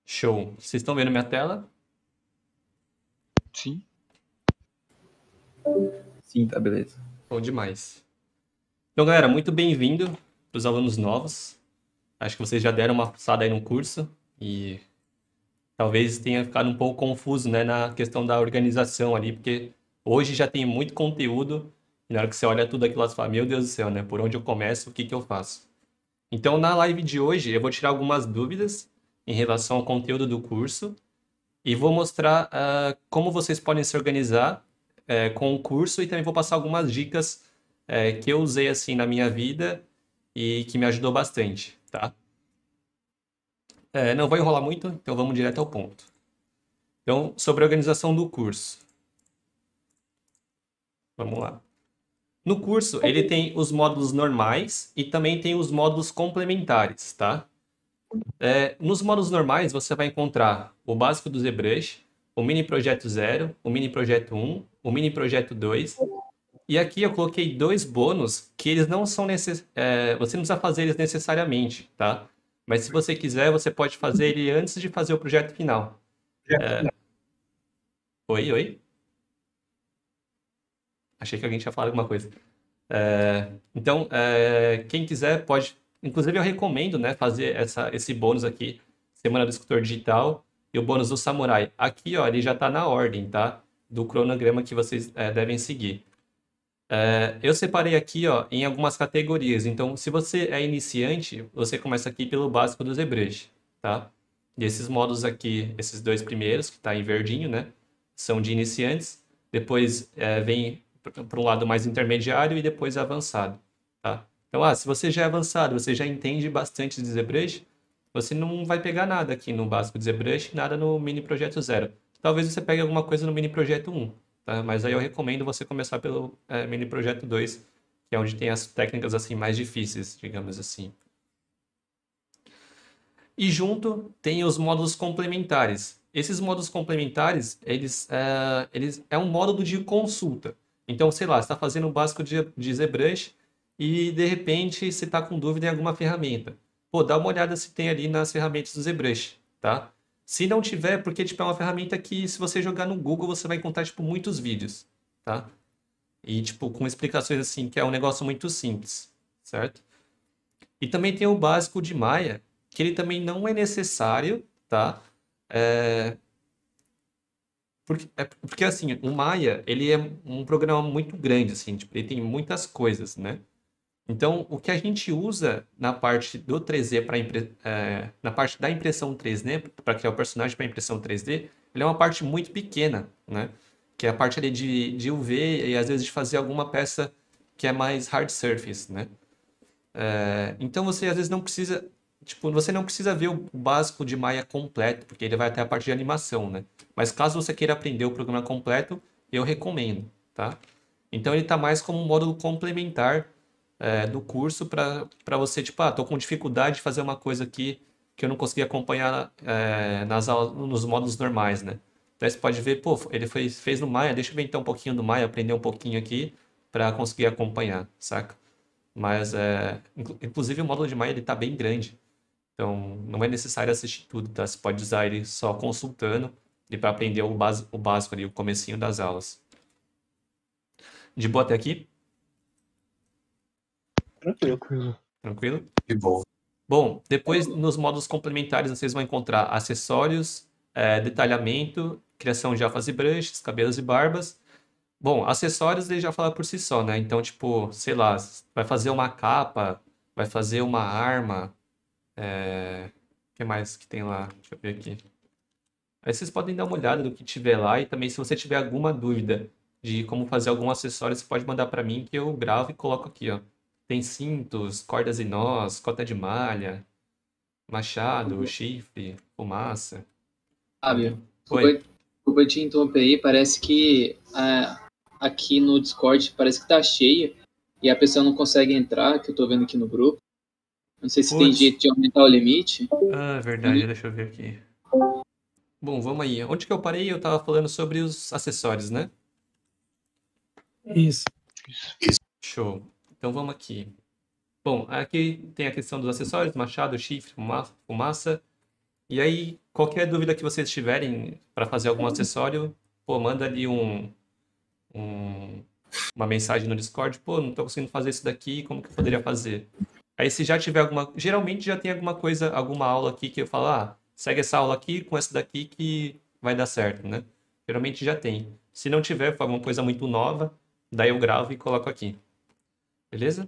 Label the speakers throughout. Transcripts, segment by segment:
Speaker 1: Show. Vocês estão vendo minha tela?
Speaker 2: Sim. Sim, tá, beleza.
Speaker 1: Bom demais. Então, galera, muito bem-vindo para os alunos novos. Acho que vocês já deram uma passada aí no curso e talvez tenha ficado um pouco confuso, né, na questão da organização ali, porque hoje já tem muito conteúdo e na hora que você olha tudo aquilo, você fala, meu Deus do céu, né, por onde eu começo, o que que eu faço? Então, na live de hoje, eu vou tirar algumas dúvidas em relação ao conteúdo do curso e vou mostrar como vocês podem se organizar com o curso e também vou passar algumas dicas que eu usei assim na minha vida e que me ajudou bastante, tá? Não vou enrolar muito, então vamos direto ao ponto. Então, sobre a organização do curso. Vamos lá. No curso, ele tem os módulos normais e também tem os módulos complementares, tá? Nos módulos normais, você vai encontrar o básico do ZBrush, o mini projeto 0, o mini projeto 1, o mini projeto 2. E aqui eu coloquei dois bônus que eles não são você não precisa fazer eles necessariamente, tá? Mas se você quiser, você pode fazer ele antes de fazer o projeto final. Oi, oi? Achei que alguém tinha falado alguma coisa. Então, quem quiser pode. Inclusive, eu recomendo, né, fazer esse bônus aqui, Semana do Escultor Digital, e o bônus do Samurai. Aqui, ó, ele já está na ordem, tá? Do cronograma que vocês devem seguir. Eu separei aqui, ó, em algumas categorias. Então, se você é iniciante, você começa aqui pelo básico do ZBrush, tá? E esses módulos aqui, esses dois primeiros, que está em verdinho, né? São de iniciantes. Depois vem para um lado mais intermediário e depois avançado, tá? Então, se você já é avançado, você já entende bastante de ZBrush, você não vai pegar nada aqui no básico de ZBrush, nada no mini projeto 0. Talvez você pegue alguma coisa no mini projeto 1, tá? Mas aí eu recomendo você começar pelo mini projeto 2, que é onde tem as técnicas assim mais difíceis, digamos assim. E junto tem os módulos complementares. Esses módulos complementares, eles é um módulo de consulta. Então, sei lá, você está fazendo o básico de ZBrush e, de repente, você está com dúvida em alguma ferramenta. Pô, dá uma olhada se tem ali nas ferramentas do ZBrush, tá? Se não tiver, porque tipo, é uma ferramenta que, se você jogar no Google, você vai encontrar tipo, muitos vídeos, tá? E, tipo, com explicações assim, que é um negócio muito simples, certo? E também tem o básico de Maya, que ele também não é necessário, tá? É, porque assim, o Maya, ele é um programa muito grande, assim, tipo, ele tem muitas coisas, né? Então, o que a gente usa na parte do 3D na parte da impressão 3D, para criar o personagem para impressão 3D, ele é uma parte muito pequena, né? Que é a parte ali de UV e às vezes de fazer alguma peça que é mais hard surface, né? Então você às vezes não precisa, tipo, você não precisa ver o básico de Maya completo, porque ele vai até a parte de animação, né? Mas caso você queira aprender o programa completo, eu recomendo, tá? Então ele está mais como um módulo complementar do curso para você, tipo, tô com dificuldade de fazer uma coisa aqui que eu não consegui acompanhar nas aulas, nos módulos normais, né? Então você pode ver, pô, ele fez no Maya, deixa eu ver então um pouquinho do Maya, aprender um pouquinho aqui para conseguir acompanhar, saca? Mas, inclusive, o módulo de Maya ele está bem grande. Então, não é necessário assistir tudo, tá? Você pode usar ele só consultando e para aprender o básico ali, o comecinho das aulas. De boa até aqui?
Speaker 2: Tranquilo.
Speaker 1: Tranquilo?
Speaker 2: De boa.
Speaker 1: Bom, depois nos módulos complementares vocês vão encontrar acessórios, detalhamento, criação de alfas e brushes, cabelos e barbas. Bom, acessórios ele já fala por si só, né? Então, tipo, sei lá, vai fazer uma capa, vai fazer uma arma, o que mais que tem lá? Deixa eu ver aqui. Aí vocês podem dar uma olhada no que tiver lá e também se você tiver alguma dúvida de como fazer algum acessório, você pode mandar para mim que eu gravo e coloco aqui, ó. Tem cintos, cordas e nós, cota de malha, machado, chifre, fumaça.
Speaker 3: Fábio,
Speaker 1: Oi.
Speaker 3: desculpa te interromper aí, parece que aqui no Discord parece que tá cheio e a pessoa não consegue entrar, que eu tô vendo aqui no grupo. Não sei se tem
Speaker 1: Putz.
Speaker 3: jeito de aumentar o limite.
Speaker 1: Ah, verdade, deixa eu ver aqui. Bom, vamos aí. Onde que eu parei? Eu tava falando sobre os acessórios, né?
Speaker 2: Isso.
Speaker 1: Show. Então vamos aqui. Bom, aqui tem a questão dos acessórios, machado, chifre, fumaça. E aí, qualquer dúvida que vocês tiverem para fazer algum acessório, pô, manda ali um- uma mensagem no Discord, pô, não tô conseguindo fazer isso daqui, como que eu poderia fazer? Aí se já tiver alguma, geralmente já tem alguma coisa, alguma aula aqui que eu falo, segue essa aula aqui com essa daqui que vai dar certo, né? Geralmente já tem. Se não tiver, for alguma coisa muito nova, daí eu gravo e coloco aqui. Beleza?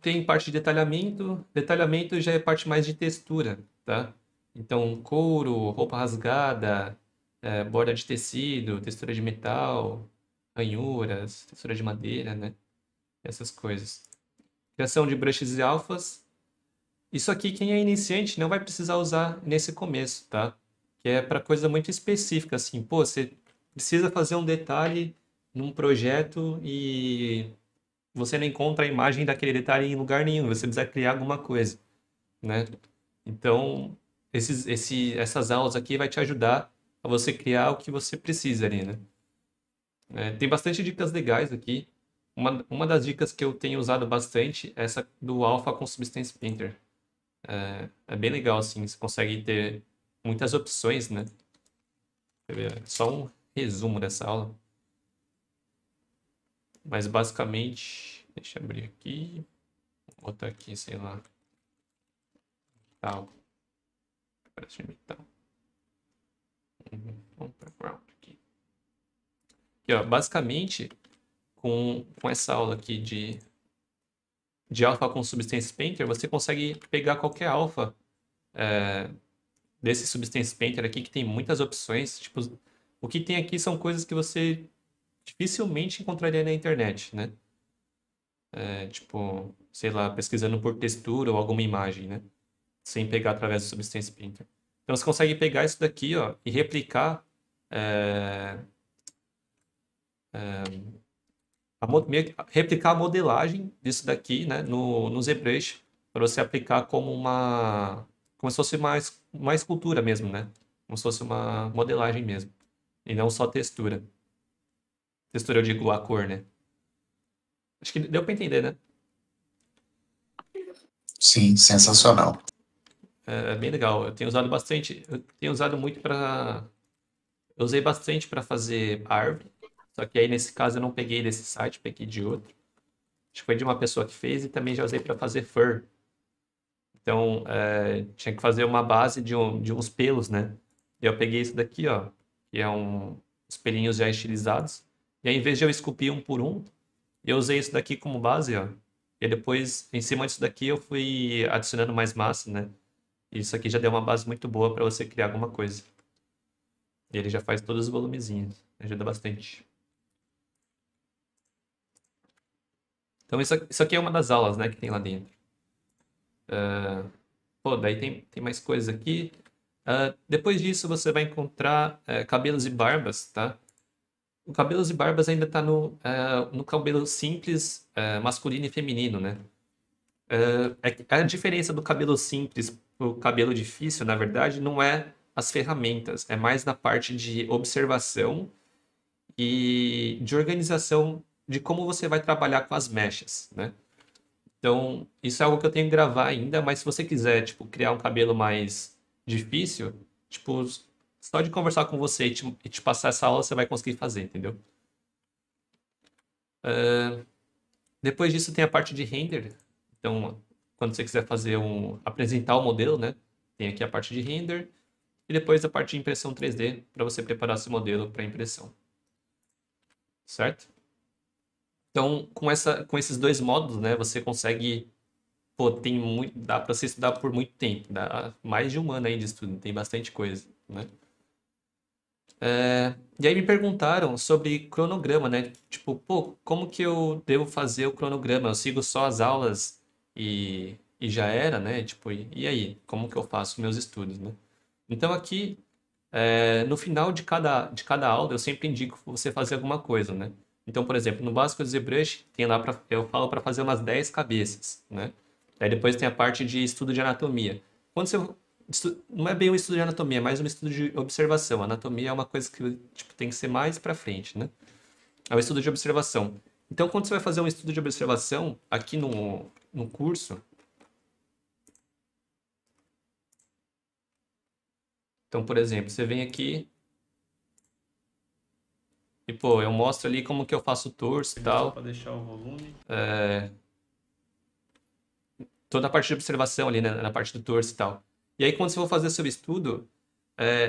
Speaker 1: Tem parte de detalhamento. Detalhamento já é parte mais de textura, tá? Então, couro, roupa rasgada, borda de tecido, textura de metal, ranhuras, textura de madeira, né? Essas coisas. Criação de brushes e alfas. Isso aqui, quem é iniciante não vai precisar usar nesse começo, tá? Que é para coisa muito específica, assim. Pô, você precisa fazer um detalhe num projeto e você não encontra a imagem daquele detalhe em lugar nenhum. Você precisa criar alguma coisa, né? Então, essas aulas aqui vai te ajudar a você criar o que você precisa ali, né? Tem bastante dicas legais aqui. Uma das dicas que eu tenho usado bastante é essa do Alpha com Substance Painter. É bem legal, assim, você consegue ter muitas opções, né? Só um resumo dessa aula. Mas basicamente, deixa eu abrir aqui, vou botar aqui, sei lá, tal, parece metal. Vamos para ground aqui. Aqui, ó, basicamente, com essa aula aqui de alfa com Substance Painter, você consegue pegar qualquer alfa desse Substance Painter aqui, que tem muitas opções. Tipo, o que tem aqui são coisas que você dificilmente encontraria na internet, né? Tipo, sei lá, pesquisando por textura ou alguma imagem, né? Sem pegar através do Substance Painter. Então você consegue pegar isso daqui, ó, e replicar replicar a modelagem disso daqui, né, no ZBrush, para você aplicar como se fosse uma escultura mesmo, né? Como se fosse uma modelagem mesmo. E não só textura. Textura, eu digo a cor, né? Acho que deu para entender, né?
Speaker 4: Sim, sensacional.
Speaker 1: É bem legal. Eu tenho usado bastante. Eu tenho usado muito para. Eu usei bastante para fazer árvore. Só que aí nesse caso eu não peguei desse site, peguei de outro. Acho que foi de uma pessoa que fez e também já usei para fazer fur. Então, tinha que fazer uma base de uns pelos, né? E eu peguei isso daqui, ó, que é uns pelinhos já estilizados. E aí, em vez de eu esculpir um por um, eu usei isso daqui como base, ó. E depois, em cima disso daqui, eu fui adicionando mais massa, né? E isso aqui já deu uma base muito boa para você criar alguma coisa. E ele já faz todos os volumezinhos. Ajuda bastante. Então, isso aqui é uma das aulas, né, que tem lá dentro. Pô, daí tem mais coisas aqui. Depois disso, você vai encontrar cabelos e barbas, tá? O cabelos e barbas ainda tá no cabelo simples, masculino e feminino, né? A diferença do cabelo simples pro cabelo difícil, na verdade, não é as ferramentas, é mais na parte de observação e de organização de como você vai trabalhar com as mechas, né? Então, isso é algo que eu tenho que gravar ainda, mas se você quiser, tipo, criar um cabelo mais difícil, tipo, só de conversar com você e te passar essa aula, você vai conseguir fazer, entendeu? Depois disso tem a parte de render. Então, quando você quiser apresentar o modelo, né? Tem aqui a parte de render e depois a parte de impressão 3D para você preparar seu modelo para impressão. Certo? Então, com esses dois módulos, né, você consegue, pô, dá para você estudar por muito tempo, dá mais de um ano aí de estudo, tem bastante coisa, né? E aí me perguntaram sobre cronograma, né? Tipo, pô, como que eu devo fazer o cronograma? Eu sigo só as aulas e já era, né? Tipo, e aí? Como que eu faço meus estudos, né? Então aqui, no final de cada aula, eu sempre indico você fazer alguma coisa, né? Então, por exemplo, no básico do ZBrush, eu falo para fazer umas 10 cabeças, né? Aí depois tem a parte de estudo de anatomia. Quando você não é bem um estudo de anatomia, é mais um estudo de observação. Anatomia é uma coisa que tipo, tem que ser mais para frente, né? É o estudo de observação. Então, quando você vai fazer um estudo de observação, aqui no curso, Então, por exemplo, você vem aqui e, pô, eu mostro ali como que eu faço o torso e tal.
Speaker 5: Para deixar o volume.
Speaker 1: Toda a parte de observação ali, né, na parte do torso e tal. E aí, quando você for fazer seu estudo,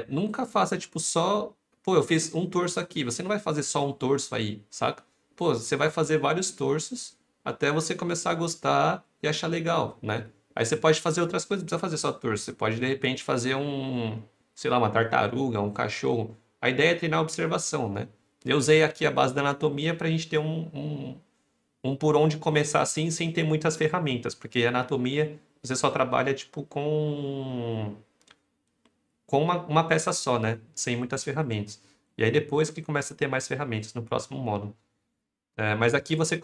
Speaker 1: nunca faça, tipo, só... Pô, eu fiz um torso aqui. Você não vai fazer só um torso aí, saca? Pô, você vai fazer vários torsos até você começar a gostar e achar legal, né? Aí você pode fazer outras coisas, não precisa fazer só torso. Você pode, de repente, fazer sei lá, uma tartaruga, um cachorro. A ideia é treinar a observação, né? Eu usei aqui a base da anatomia pra gente ter um por onde começar assim, sem ter muitas ferramentas, porque anatomia você só trabalha tipo com uma peça só, né? Sem muitas ferramentas. E aí depois que começa a ter mais ferramentas no próximo módulo. Mas aqui você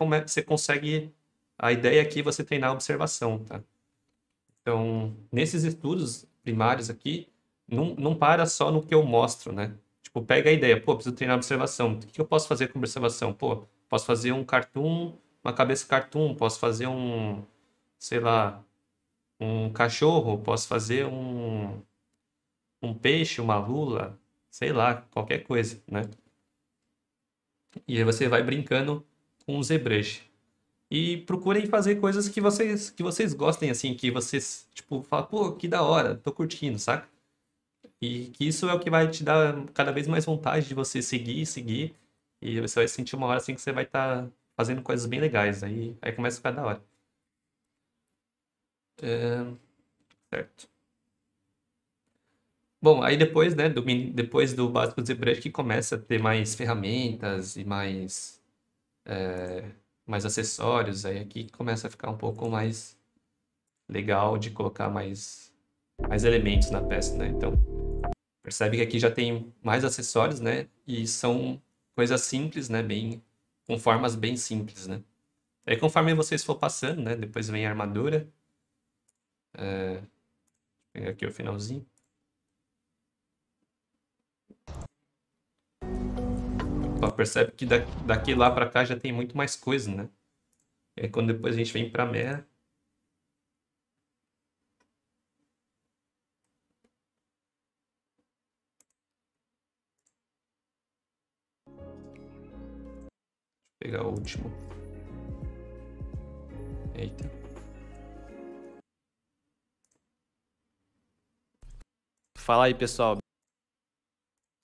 Speaker 1: consegue. A ideia aqui é você treinar a observação, tá? Então, nesses estudos primários aqui, não para só no que eu mostro, né? Tipo, pega a ideia, pô, preciso treinar a observação. O que eu posso fazer com observação? Pô, posso fazer um cartoon, uma cabeça cartoon, posso fazer sei lá, um cachorro, posso fazer um peixe, uma lula, sei lá, qualquer coisa, né? E aí você vai brincando com o ZBrush. E procurem fazer coisas que vocês gostem, assim, que vocês, tipo, falam, pô, que da hora, tô curtindo, saca? E que isso é o que vai te dar cada vez mais vontade de você seguir, e você vai sentir uma hora, assim, que você vai estar fazendo coisas bem legais, aí começa a ficar da hora. Certo. Bom, aí depois, né, depois do básico do ZBrush que começa a ter mais ferramentas e mais acessórios, aí aqui começa a ficar um pouco mais legal de colocar mais elementos na peça, né? Então, percebe que aqui já tem mais acessórios, né? E são coisas simples, né? Com formas bem simples, né? Aí conforme vocês for passando, né? Depois vem a armadura. Vou pegar aqui o finalzinho. Ó, percebe que daqui lá pra cá já tem muito mais coisa, né? E aí quando depois a gente vem pra Mera, pegar o último. Eita.
Speaker 5: Fala aí, pessoal.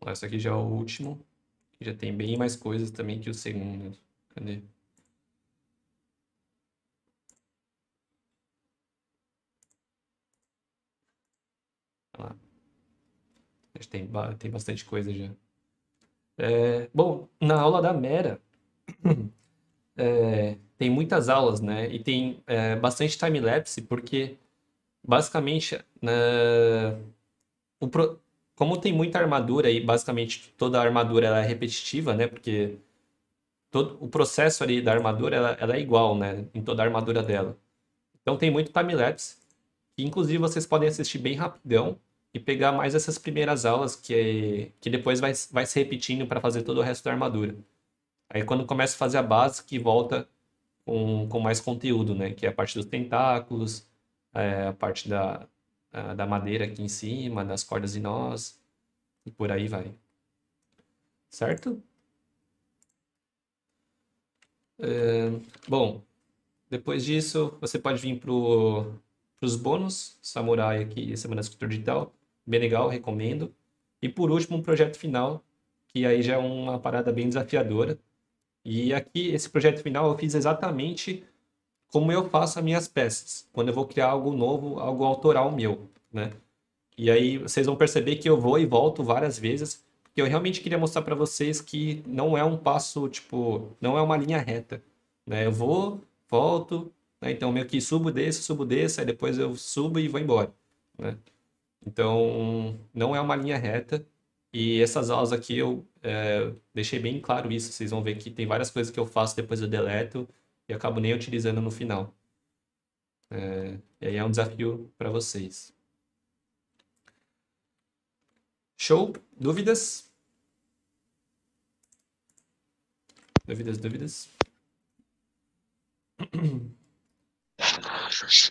Speaker 1: Esse aqui já é o último. Já tem bem mais coisas também que o segundo. Cadê? Olha lá. Já tem bastante coisa já. Bom, na aula da Mera, tem muitas aulas, né? E tem bastante time-lapse, porque basicamente, como tem muita armadura e basicamente toda a armadura ela é repetitiva, né? Porque todo o processo ali da armadura ela é igual, né? Em toda a armadura dela. Então tem muito time-lapse, que inclusive vocês podem assistir bem rapidão e pegar mais essas primeiras aulas que depois vai se repetindo para fazer todo o resto da armadura. Aí quando começa a fazer a base, que volta com mais conteúdo, né? Que é a parte dos tentáculos, a parte da madeira aqui em cima, das cordas e nós, e por aí vai. Certo? Bom, depois disso, você pode vir para os bônus, Samurai aqui, Semana Escultura Digital, bem legal, recomendo. E por último, um projeto final, que aí já é uma parada bem desafiadora. E aqui, esse projeto final, eu fiz exatamente como eu faço as minhas peças, quando eu vou criar algo novo, algo autoral meu, né? E aí vocês vão perceber que eu vou e volto várias vezes, porque eu realmente queria mostrar para vocês que não é um passo, tipo, não é uma linha reta, né? Eu vou, volto, né? Então meio que subo, desço, aí depois eu subo e vou embora, né? Então não é uma linha reta. E essas aulas aqui eu deixei bem claro isso. Vocês vão ver que tem várias coisas que eu faço, depois eu deleto e acabo nem utilizando no final. E aí é um desafio para vocês. Show? Dúvidas? Dúvidas?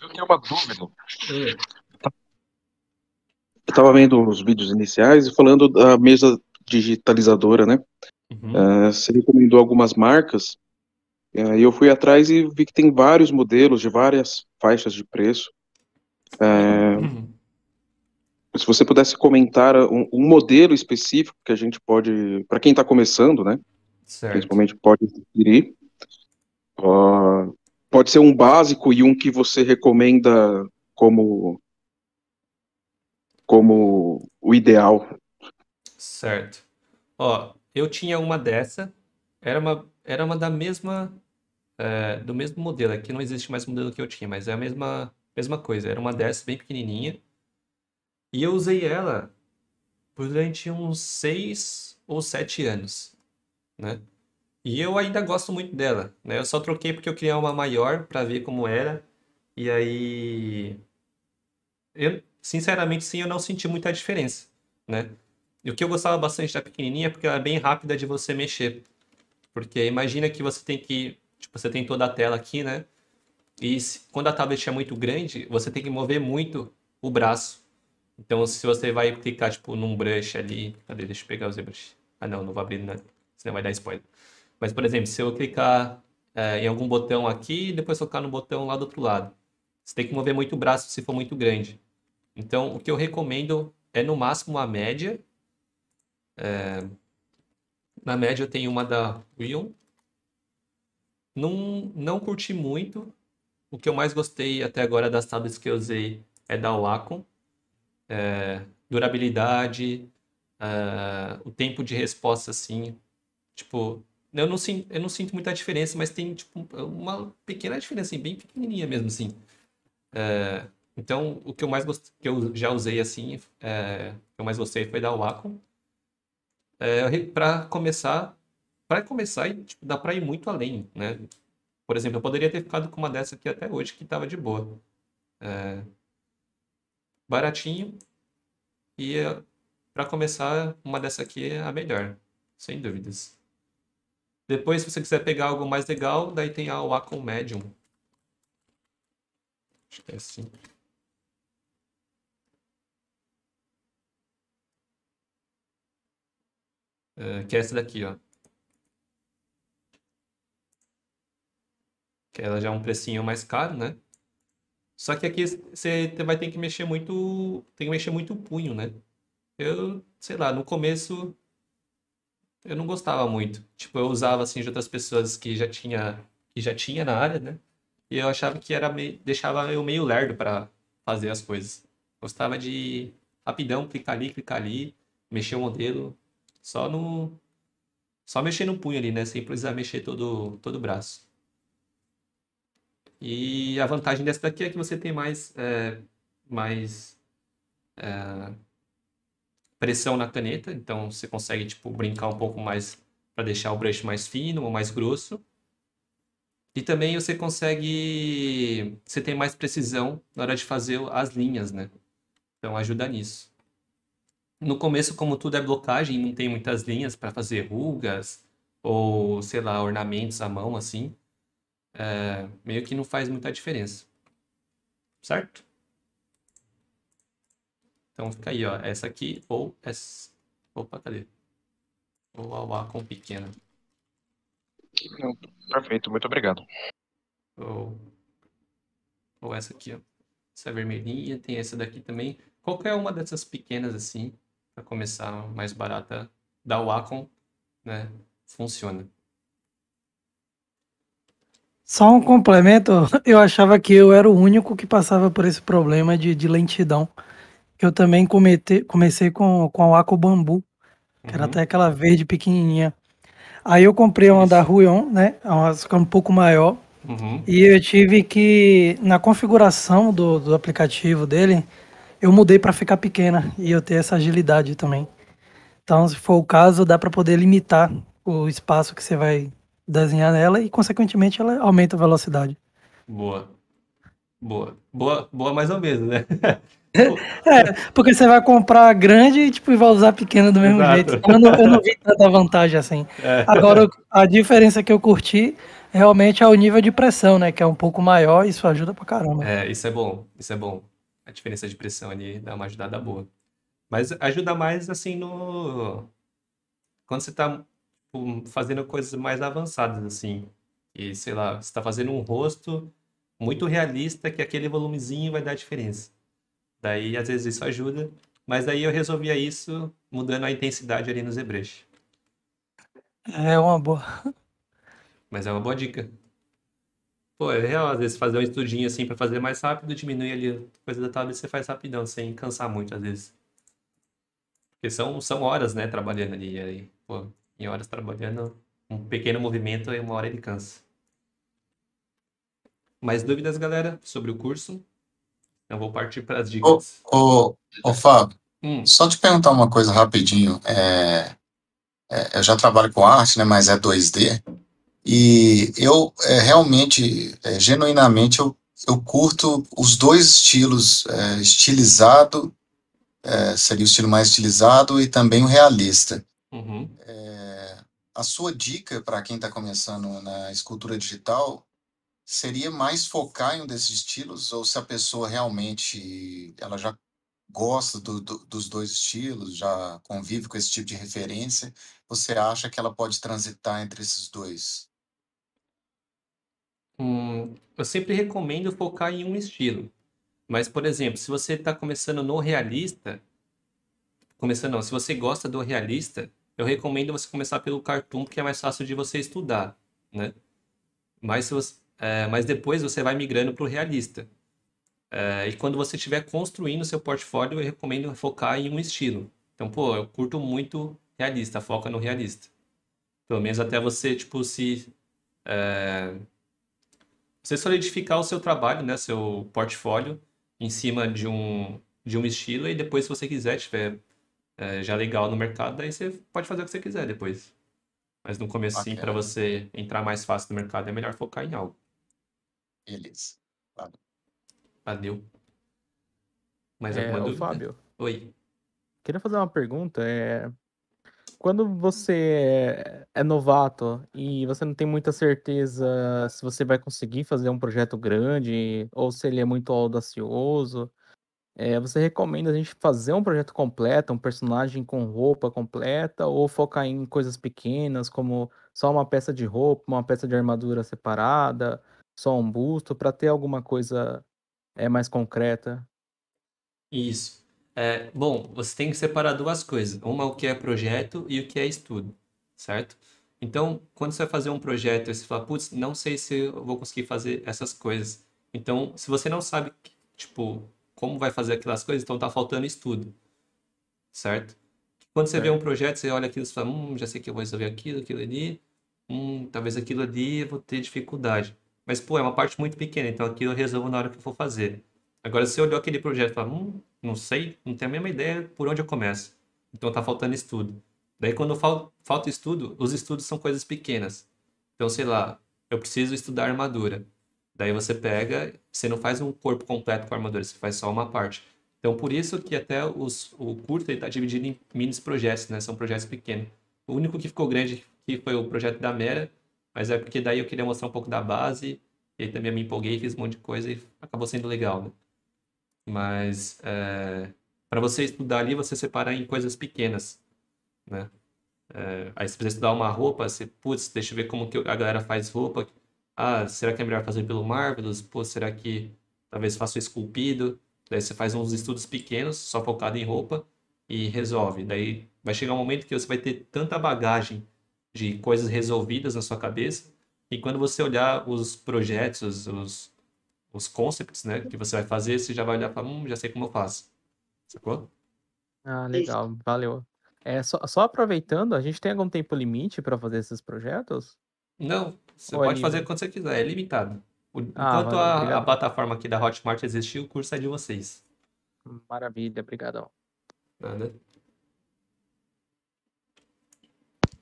Speaker 6: Eu tenho uma dúvida. Eu tava vendo os vídeos iniciais e falando da mesa digitalizadora, né?
Speaker 1: Uhum.
Speaker 6: Você recomendou algumas marcas, e eu fui atrás e vi que tem vários modelos de várias faixas de preço. Se você pudesse comentar um modelo específico que a gente pode, para quem está começando, né?
Speaker 1: Certo.
Speaker 6: Principalmente pode adquirir. Ó, pode ser um básico e um que você recomenda como, como o ideal.
Speaker 1: Certo. Ó, eu tinha uma dessa, era uma da mesma, do mesmo modelo. Aqui não existe mais modelo que eu tinha, mas é a mesma coisa. Era uma dessa bem pequenininha. E eu usei ela durante uns 6 ou 7 anos, né? E eu ainda gosto muito dela, né? Eu só troquei porque eu queria uma maior para ver como era. E aí, eu, sinceramente, sim, eu não senti muita diferença, né? E o que eu gostava bastante da pequenininha é porque ela é bem rápida de você mexer. Porque imagina que você tem que, tipo, você tem toda a tela aqui, né? E quando a tablet é muito grande, você tem que mover muito o braço. Então, se você vai clicar, tipo, num brush ali... Cadê? Deixa eu pegar o ZBrush. Ah, não vou abrir, né? Senão vai dar spoiler. Mas, por exemplo, se eu clicar em algum botão aqui e depois tocar no botão lá do outro lado. Você tem que mover muito o braço se for muito grande. Então, o que eu recomendo é, no máximo, a média. Na média, eu tenho uma da Rion. Não curti muito. O que eu mais gostei até agora das tablets que eu usei é da Wacom. Durabilidade, o tempo de resposta, assim, tipo, eu não sinto muita diferença, mas tem, tipo, uma pequena diferença, assim, bem pequenininha mesmo, assim. Então, o que eu mais gostei, que eu já usei, assim, que eu mais gostei foi da Wacom. Para começar, e, tipo, dá para ir muito além, né? Por exemplo, eu poderia ter ficado com uma dessa aqui até hoje, que tava de boa. Baratinho, e para começar, uma dessa aqui é a melhor, sem dúvidas. Depois, se você quiser pegar algo mais legal, daí tem a Wacom Medium. Acho que é assim. Que é essa daqui, ó. Que ela já é um precinho mais caro, né? Só que aqui você vai ter que mexer muito, tem que mexer muito o punho, né? Eu, sei lá, no começo eu não gostava muito. Tipo, eu usava assim de outras pessoas que já tinha na área, né? E eu achava que deixava eu meio lerdo para fazer as coisas. Gostava de rapidão clicar ali, mexer o modelo, só no só mexer no punho ali, né, sem precisar mexer todo o braço. E a vantagem dessa daqui é que você tem mais pressão na caneta, então você consegue tipo brincar um pouco mais para deixar o brush mais fino ou mais grosso. E também você tem mais precisão na hora de fazer as linhas, né? Então ajuda nisso. No começo, como tudo é blocagem, não tem muitas linhas para fazer rugas ou, sei lá, ornamentos à mão, assim. Meio que não faz muita diferença. Certo? Então fica aí, ó. Essa aqui ou essa. Opa, cadê? Ou a Wacom pequena.
Speaker 6: Não, perfeito, muito obrigado.
Speaker 1: Ou, ou essa aqui, ó. Essa vermelhinha. Tem essa daqui também. Qualquer uma dessas pequenas, assim, para começar mais barata da Wacom, né? Funciona.
Speaker 7: Só um complemento, eu achava que eu era o único que passava por esse problema de lentidão. Que eu também comecei com a Wacom Bambu, que era até
Speaker 1: Uhum.
Speaker 7: aquela verde pequenininha. Aí eu comprei uma da
Speaker 1: Isso.
Speaker 7: Ruion, né? Uma que é um pouco maior.
Speaker 1: Uhum.
Speaker 7: E eu tive que, na configuração do aplicativo dele, eu mudei para ficar pequena e eu ter essa agilidade também. Então, se for o caso, dá para poder limitar o espaço que você vai desenhar nela e, consequentemente, ela aumenta a velocidade.
Speaker 1: Boa. Boa. Boa, boa mais ou menos, né? O-
Speaker 7: É, porque você vai comprar grande e tipo, vai usar pequena do mesmo jeito.
Speaker 1: Exato.
Speaker 7: Então, eu não vi tanta vantagem assim. Agora,
Speaker 1: É.
Speaker 7: a diferença que eu curti realmente é o nível de pressão, né? Que é um pouco maior e isso ajuda pra caramba.
Speaker 1: Isso é bom. Isso é bom. A diferença de pressão ali dá uma ajudada boa. Mas ajuda mais assim no. Quando você tá fazendo coisas mais avançadas, assim. E, sei lá, você tá fazendo um rosto muito realista que aquele volumezinho vai dar diferença. Daí, às vezes, isso ajuda. Mas daí eu resolvia isso mudando a intensidade ali no ZBrush.
Speaker 7: É uma boa.
Speaker 1: Mas é uma boa dica. Pô, é real, às vezes fazer um estudinho assim pra fazer mais rápido, diminui ali a coisa da tablet, você faz rapidão, sem cansar muito, às vezes. Porque são horas, né, trabalhando ali. E aí, pô, em horas trabalhando, um pequeno movimento e uma hora ele cansa. Mais dúvidas, galera, sobre o curso? Eu vou partir para as
Speaker 4: Ô,
Speaker 1: dicas.
Speaker 4: ô, Fábio,
Speaker 1: Hum,
Speaker 4: só te perguntar uma coisa rapidinho. Eu já trabalho com arte, né, mas é 2D. E eu realmente, genuinamente, eu curto os dois estilos, estilizado, seria o estilo mais estilizado, e também o realista.
Speaker 1: uhum.
Speaker 4: A sua dica para quem está começando na escultura digital seria mais focar em um desses estilos, ou se a pessoa realmente ela já gosta dos dois estilos, já convive com esse tipo de referência, você acha que ela pode transitar entre esses dois?
Speaker 1: Eu sempre recomendo focar em um estilo. Mas, por exemplo, se você está começando no realista, começando não, se você gosta do realista, eu recomendo você começar pelo cartoon, porque é mais fácil de você estudar, né? Mas depois você vai migrando para o realista. E quando você estiver construindo seu portfólio, eu recomendo focar em um estilo. Então, pô, eu curto muito realista, foca no realista. Pelo menos até você, tipo, você solidificar o seu trabalho, né, seu portfólio em cima de um estilo e depois, se você quiser, tiver já legal no mercado, daí você pode fazer o que você quiser depois. Mas no começo, sim, para
Speaker 4: Bacana,
Speaker 1: você entrar mais fácil no mercado, é melhor focar em algo.
Speaker 4: beleza. Claro.
Speaker 1: Valeu. Mais alguma
Speaker 5: Ô
Speaker 1: dúvida?
Speaker 5: Fábio,
Speaker 1: Oi.
Speaker 5: queria fazer uma pergunta. Quando você é novato e você não tem muita certeza se você vai conseguir fazer um projeto grande ou se ele é muito audacioso, você recomenda a gente fazer um projeto completo, um personagem com roupa completa, ou focar em coisas pequenas, como só uma peça de roupa, uma peça de armadura separada, só um busto, para ter alguma coisa mais concreta?
Speaker 1: Isso. Bom, você tem que separar duas coisas. Uma, o que é projeto e o que é estudo, certo? Então, quando você vai fazer um projeto e você fala, putz, não sei se eu vou conseguir fazer essas coisas. Então, se você não sabe, tipo, como vai fazer aquelas coisas, então tá faltando estudo, certo? Quando você vê um
Speaker 5: Certo.
Speaker 1: projeto, você olha aquilo e fala, já sei que eu vou resolver aquilo ali, talvez aquilo ali eu vou ter dificuldade. Mas, pô, é uma parte muito pequena, então aquilo eu resolvo na hora que eu for fazer. Agora, se você olhou aquele projeto e fala, não sei, não tenho a mesma ideia por onde eu começo. Então tá faltando estudo. Daí, quando falta estudo, os estudos são coisas pequenas. Então, sei lá, eu preciso estudar armadura. Daí você pega, você não faz um corpo completo com a armadura, você faz só uma parte. Então, por isso que até o curto está dividido em mini projetos, né? São projetos pequenos. O único que ficou grande que foi o projeto da Mera, mas é porque daí eu queria mostrar um pouco da base, e aí também me empolguei, fiz um monte de coisa e acabou sendo legal, né? Mas para você estudar ali, você separa em coisas pequenas, né? Aí se você estudar uma roupa, você, putz, deixa eu ver como que a galera faz roupa. Ah, será que é melhor fazer pelo Marvelous? Pô, será que talvez faça o esculpido? Daí você faz uns estudos pequenos, só focado em roupa, e resolve. Daí vai chegar um momento que você vai ter tanta bagagem de coisas resolvidas na sua cabeça, e quando você olhar os projetos, os concepts, né, que você vai fazer, você já vai olhar e falar, já sei como eu faço. Sacou?
Speaker 5: Ah, legal, valeu. Só aproveitando, a gente tem algum tempo limite para fazer esses projetos?
Speaker 1: Não, você
Speaker 5: Ou é
Speaker 1: pode fazer
Speaker 5: livre?
Speaker 1: quando você quiser, é limitado.
Speaker 5: Ah,
Speaker 1: Enquanto
Speaker 5: valeu,
Speaker 1: a
Speaker 5: obrigadão.
Speaker 1: plataforma aqui da Hotmart existir, o curso é de vocês.
Speaker 5: Maravilha, obrigadão.
Speaker 1: Nada.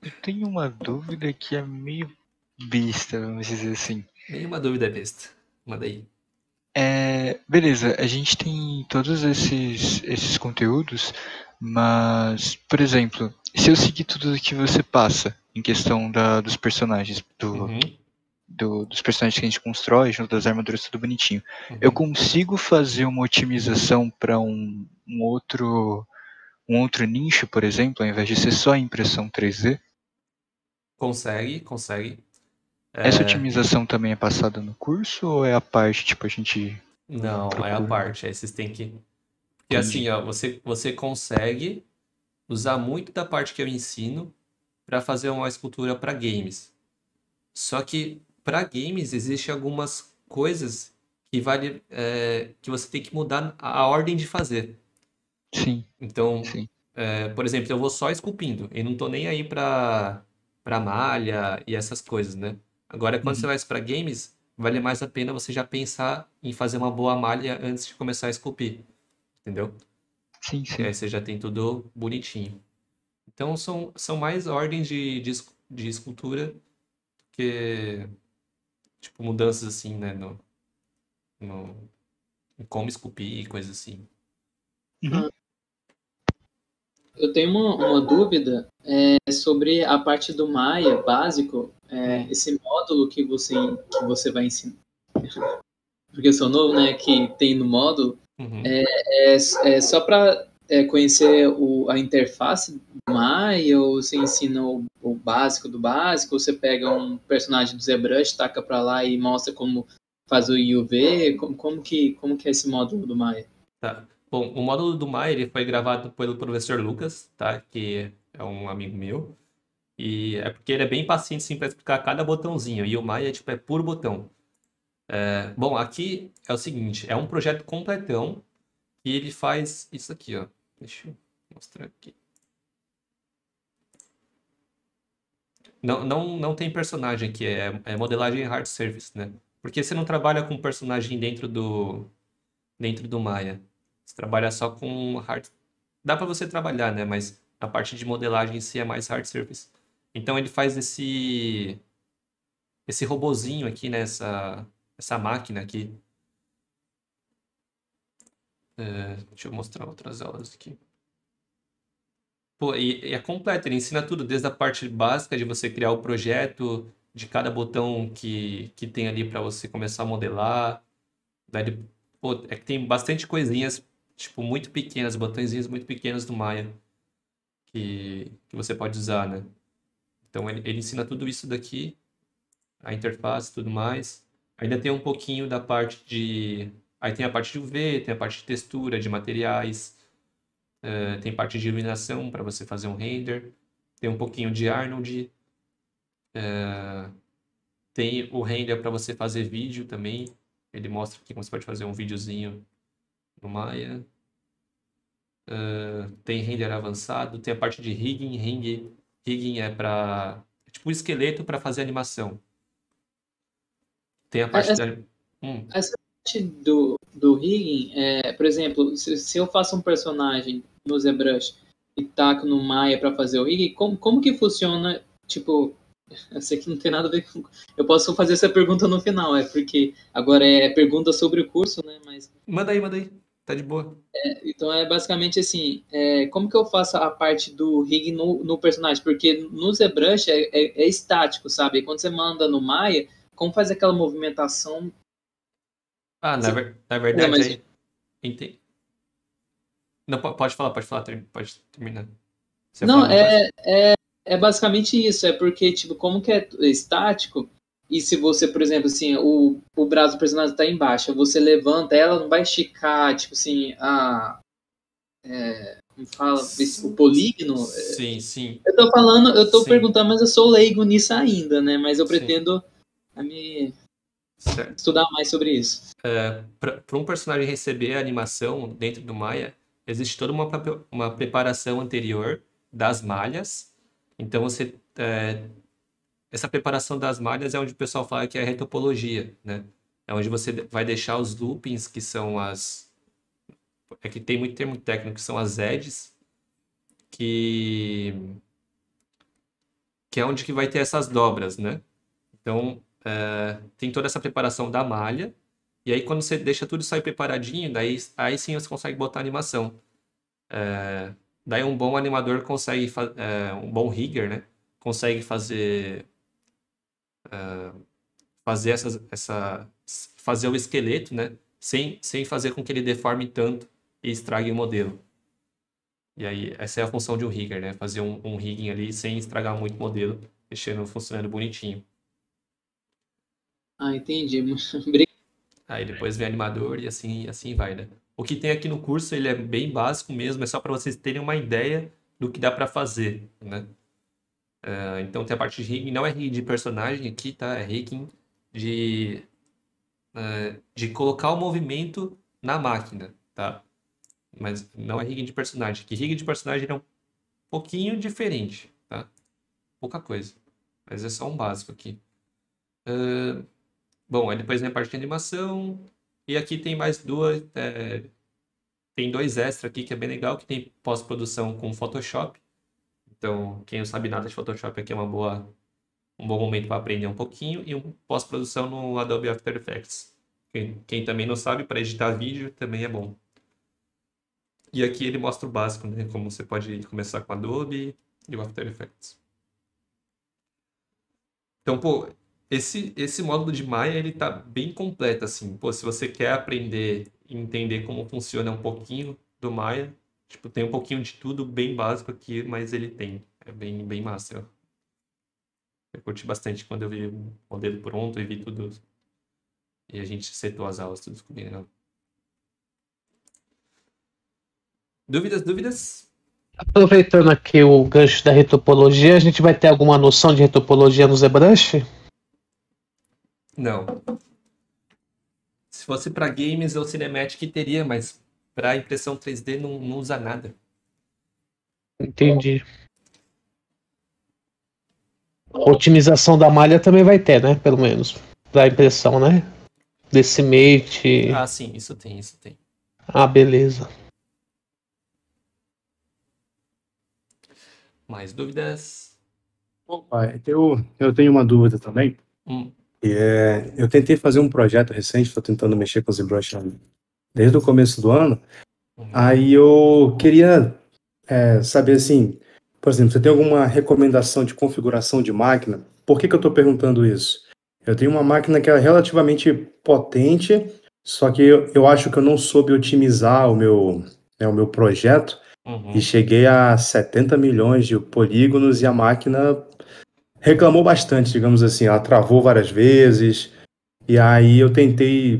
Speaker 2: Eu tenho uma dúvida que é meio besta, vamos dizer assim.
Speaker 1: Nenhuma dúvida é besta. Manda aí.
Speaker 2: Beleza, a gente tem todos esses conteúdos, mas, por exemplo, se eu seguir tudo o que você passa em questão dos personagens,
Speaker 1: Uhum,
Speaker 2: dos personagens que a gente constrói, junto das armaduras, tudo bonitinho, eu
Speaker 1: uhum.
Speaker 2: consigo fazer uma otimização para um outro um outro nicho, por exemplo, ao invés de ser só impressão 3D?
Speaker 1: Consegue.
Speaker 2: Essa otimização também é passada no curso ou é a parte, tipo, a gente
Speaker 1: Não, é a
Speaker 2: procura?
Speaker 1: parte. Aí vocês têm que. Porque
Speaker 2: Entendi.
Speaker 1: assim, ó, você consegue usar muito da parte que eu ensino para fazer uma escultura para games. Só que para games existe algumas coisas que você tem que mudar a ordem de fazer.
Speaker 2: Sim,
Speaker 1: Então,
Speaker 2: sim.
Speaker 1: por exemplo, eu vou só esculpindo e não tô nem aí para malha e essas coisas, né? Agora, quando você
Speaker 2: Uhum.
Speaker 1: vai para games, vale mais a pena você já pensar em fazer uma boa malha antes de começar a esculpir, entendeu?
Speaker 2: Sim,
Speaker 1: E
Speaker 2: sim.
Speaker 1: aí você já tem tudo bonitinho. Então, são mais ordens de escultura que, tipo, mudanças assim, né? No, em como esculpir e coisas assim.
Speaker 2: Uhum.
Speaker 3: Eu tenho uma dúvida sobre a parte do Maya básico, esse módulo que você vai ensinar, porque eu sou novo, né, que tem no módulo,
Speaker 1: Uhum.
Speaker 3: é só para conhecer a interface do Maya, ou você ensina o básico do básico, ou você pega um personagem do ZBrush, taca para lá e mostra como faz o UV, como que é esse módulo do Maya?
Speaker 1: Tá. Bom, o módulo do Maya ele foi gravado pelo professor Lucas, tá? Que é um amigo meu. E é porque ele é bem paciente assim, para explicar cada botãozinho. E o Maya tipo, é puro botão. Bom, aqui é o seguinte: é um projeto completão e ele faz isso aqui, ó. Deixa eu mostrar aqui. Não tem personagem aqui, é modelagem hard surface, né? Porque você não trabalha com personagem dentro do Maya. Você trabalha só com hard. Dá para você trabalhar, né? Mas a parte de modelagem em si é mais hard surface. Então ele faz esse robozinho aqui, né? Essa máquina aqui. Deixa eu mostrar outras aulas aqui. Pô, e é completo, ele ensina tudo, desde a parte básica de você criar o projeto, de cada botão que tem ali para você começar a modelar. Daí, pô, é que tem bastante coisinhas, tipo, muito pequenas, botõezinhos muito pequenos do Maya que você pode usar, né? Então ele ensina tudo isso daqui, a interface e tudo mais. Ainda tem um pouquinho da parte de. Aí tem a parte de UV, tem a parte de textura, de materiais, tem parte de iluminação para você fazer um render, tem um pouquinho de Arnold, tem o render para você fazer vídeo também. Ele mostra aqui como você pode fazer um videozinho no Maya. Tem render avançado, tem a parte de rigging. Rigging é para tipo um esqueleto para fazer animação. Tem a parte
Speaker 3: Essa,
Speaker 1: da. Hum,
Speaker 3: essa parte do rigging, por exemplo, se eu faço um personagem no ZBrush e taco no Maya para fazer o rigging, como que funciona? Tipo, eu sei que não tem nada a ver com. Eu posso fazer essa pergunta no final, porque agora é pergunta sobre o curso, né? Mas
Speaker 1: manda aí. Tá de boa.
Speaker 3: então é basicamente assim, como que eu faço a parte do rig no personagem? Porque no ZBrush é estático, sabe? E quando você manda no Maya, como faz aquela movimentação?
Speaker 1: Ah, na
Speaker 3: Né,
Speaker 1: verdade,
Speaker 3: mas
Speaker 1: aí. Não, pode falar, pode terminar. Você ia falar
Speaker 3: não,
Speaker 1: alguma coisa?
Speaker 3: é basicamente isso. É porque, tipo, como que é estático, e se você, por exemplo, assim, o braço do personagem tá embaixo, você levanta, ela não vai esticar, tipo assim, como fala, o polígono.
Speaker 1: Sim,
Speaker 3: Eu tô
Speaker 1: sim,
Speaker 3: perguntando, mas eu sou leigo nisso ainda, né? Mas eu
Speaker 1: sim.
Speaker 3: pretendo me
Speaker 1: Certo.
Speaker 3: estudar mais sobre isso.
Speaker 1: Para um personagem receber a animação dentro do Maya, existe toda uma preparação anterior das malhas. Então, essa preparação das malhas é onde o pessoal fala que é a retopologia, né? É onde você vai deixar os loopings, que são É que tem muito termo técnico, que são as edges, que, que é onde que vai ter essas dobras, né? Então, tem toda essa preparação da malha, e aí quando você deixa tudo isso aí preparadinho, aí sim você consegue botar animação. Daí um bom animador um bom rigger, né? Consegue fazer fazer o esqueleto, né? Sem fazer com que ele deforme tanto e estrague o modelo. E aí, essa é a função de um rigger, né? Fazer um rigging ali sem estragar muito o modelo, deixando funcionando bonitinho.
Speaker 3: Ah, entendi. Obrigado.
Speaker 1: Aí depois vem animador e assim vai, né? O que tem aqui no curso, ele é bem básico mesmo, é só para vocês terem uma ideia do que dá para fazer, né? Então tem a parte de rigging, não é rigging de personagem aqui, tá? É rigging de, de colocar o movimento na máquina, tá? Mas não é rigging de personagem. Que rigging de personagem é um pouquinho diferente, tá? Pouca coisa. Mas é só um básico aqui. Bom, aí depois vem a parte de animação. E aqui tem mais duas. Tem dois extras aqui que é bem legal, que tem pós-produção com Photoshop. Então, quem não sabe nada de Photoshop aqui é um bom momento para aprender um pouquinho. E um pós-produção no Adobe After Effects. Quem também não sabe, para editar vídeo também é bom. E aqui ele mostra o básico, né? Como você pode começar com Adobe e o After Effects. Então, pô, esse módulo de Maya, ele tá bem completo, assim. Pô, se você quer aprender e entender como funciona um pouquinho do Maya, tipo, tem um pouquinho de tudo bem básico aqui, mas ele tem. É bem massa. Eu curti bastante quando eu vi o modelo pronto e vi tudo. E a gente setou as aulas, tudo ficou bem legal. Dúvidas?
Speaker 8: Aproveitando aqui o gancho da retopologia, a gente vai ter alguma noção de retopologia no ZBrush?
Speaker 1: Não. Se fosse para games ou cinematic teria, mas para impressão 3D não usa nada.
Speaker 8: Entendi. Otimização da malha também vai ter, né? Pelo menos. Pra impressão, né? Decimate.
Speaker 1: Ah, sim, isso tem.
Speaker 8: Ah, beleza.
Speaker 1: Mais dúvidas?
Speaker 9: Opa, eu tenho uma dúvida também. Eu tentei fazer um projeto recente, estou tentando mexer com o ZBrush desde o começo do ano. Aí eu queria saber assim, por exemplo, você tem alguma recomendação de configuração de máquina? Por que eu estou perguntando isso? Eu tenho uma máquina que é relativamente potente, só que eu acho que eu não soube otimizar o meu projeto e cheguei a 70 milhões de polígonos e a máquina reclamou bastante, digamos assim. Ela travou várias vezes e aí eu tentei.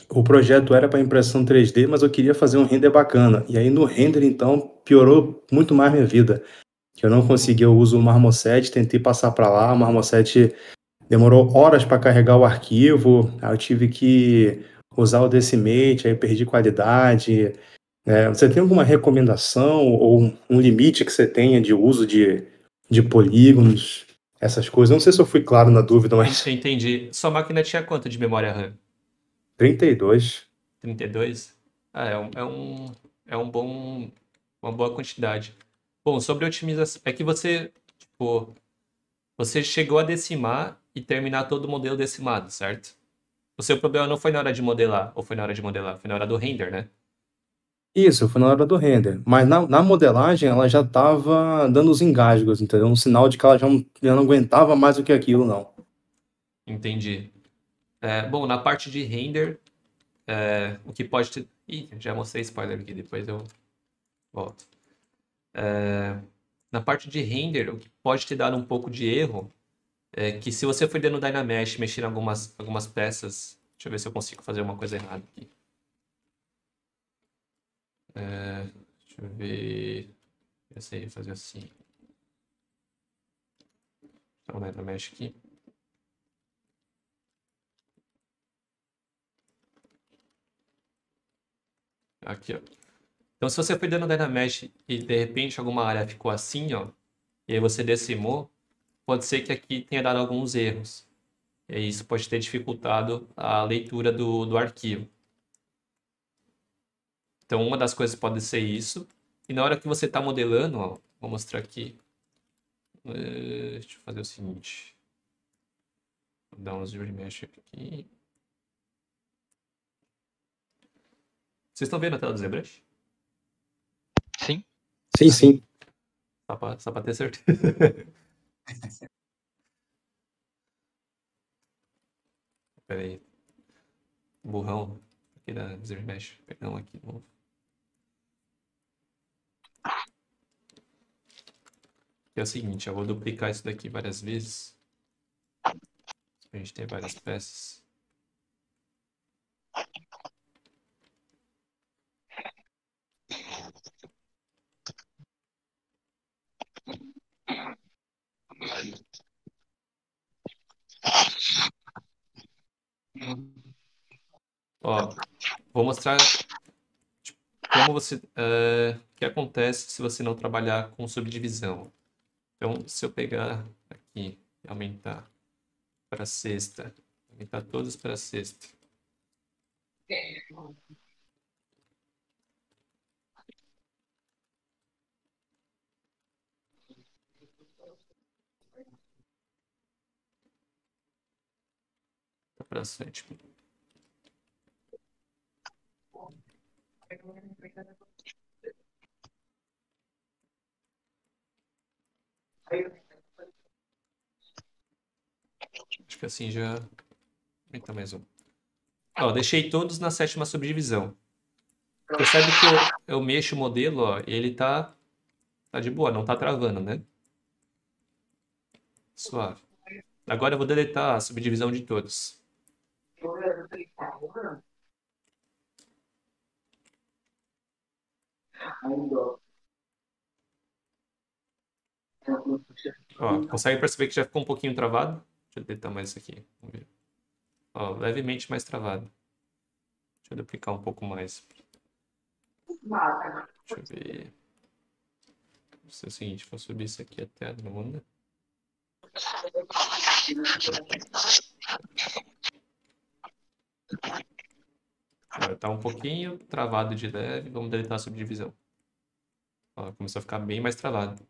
Speaker 9: O projeto era para impressão 3D, mas eu queria fazer um render bacana. E aí no render, então, piorou muito mais minha vida. Que eu não conseguia, eu uso o Marmoset, tentei passar para lá, o Marmoset demorou horas para carregar o arquivo, aí eu tive que usar o Decimate, aí perdi qualidade. Você tem alguma recomendação ou um limite que você tenha de uso de polígonos, essas coisas? Não sei se eu fui claro na dúvida, mas
Speaker 1: Entendi. Sua máquina tinha quanto de memória RAM?
Speaker 9: 32.
Speaker 1: 32? Ah, uma boa quantidade. Bom, sobre otimização, é que você chegou a decimar e terminar todo o modelo decimado, certo? O seu problema não foi na hora de modelar, ou foi na hora de modelar? Foi na hora do render, né?
Speaker 9: Isso, foi na hora do render. Mas na modelagem ela já estava dando os engasgos, entendeu? Um sinal de que ela já não aguentava mais do que aquilo, não.
Speaker 1: Entendi. Bom, na parte de render, o que pode ter... Ih, já mostrei spoiler aqui, depois eu volto. Na parte de render, o que pode te dar um pouco de erro é que se você for dentro do Dynamesh mexer em algumas peças... Deixa eu ver se eu consigo fazer uma coisa errada aqui. Deixa eu ver... Eu sei fazer assim. Então, o Dynamesh aqui. Aqui, ó. Então, se você foi dando Dynamesh e de repente alguma área ficou assim, ó, e aí você decimou, pode ser que aqui tenha dado alguns erros. E aí isso pode ter dificultado a leitura do arquivo. Então, uma das coisas pode ser isso. E na hora que você está modelando, ó, vou mostrar aqui. Deixa eu fazer o seguinte. Vou dar uns remesh aqui. Vocês estão vendo a tela do ZBrush?
Speaker 2: Sim.
Speaker 9: Sim.
Speaker 1: Só pra ter certeza. Pera aí. Burrão. Aqui da ZBrush. Perdão aqui de novo. Que é o seguinte, eu vou duplicar isso daqui várias vezes. A gente tem várias peças. Ó, vou mostrar como você, o que acontece se você não trabalhar com subdivisão. Então, se eu pegar aqui e aumentar para sexta, aumentar todos para sexta. Para sétima. Acho que assim já... Aumentar mais um. Ó, deixei todos na sétima subdivisão. Percebe que eu mexo o modelo, ó, e ele tá de boa, não tá travando, né? Suave. Agora eu vou deletar a subdivisão de todos. Ó, consegue perceber que já ficou um pouquinho travado? Deixa eu deletar mais isso aqui. Vamos ver. Ó, levemente mais travado. Deixa eu duplicar um pouco mais. Deixa eu ver. Vou ser o seguinte, vou subir isso aqui até a nona. Agora tá um pouquinho travado de leve. Vamos deletar a subdivisão. Ó, começou a ficar bem mais travado.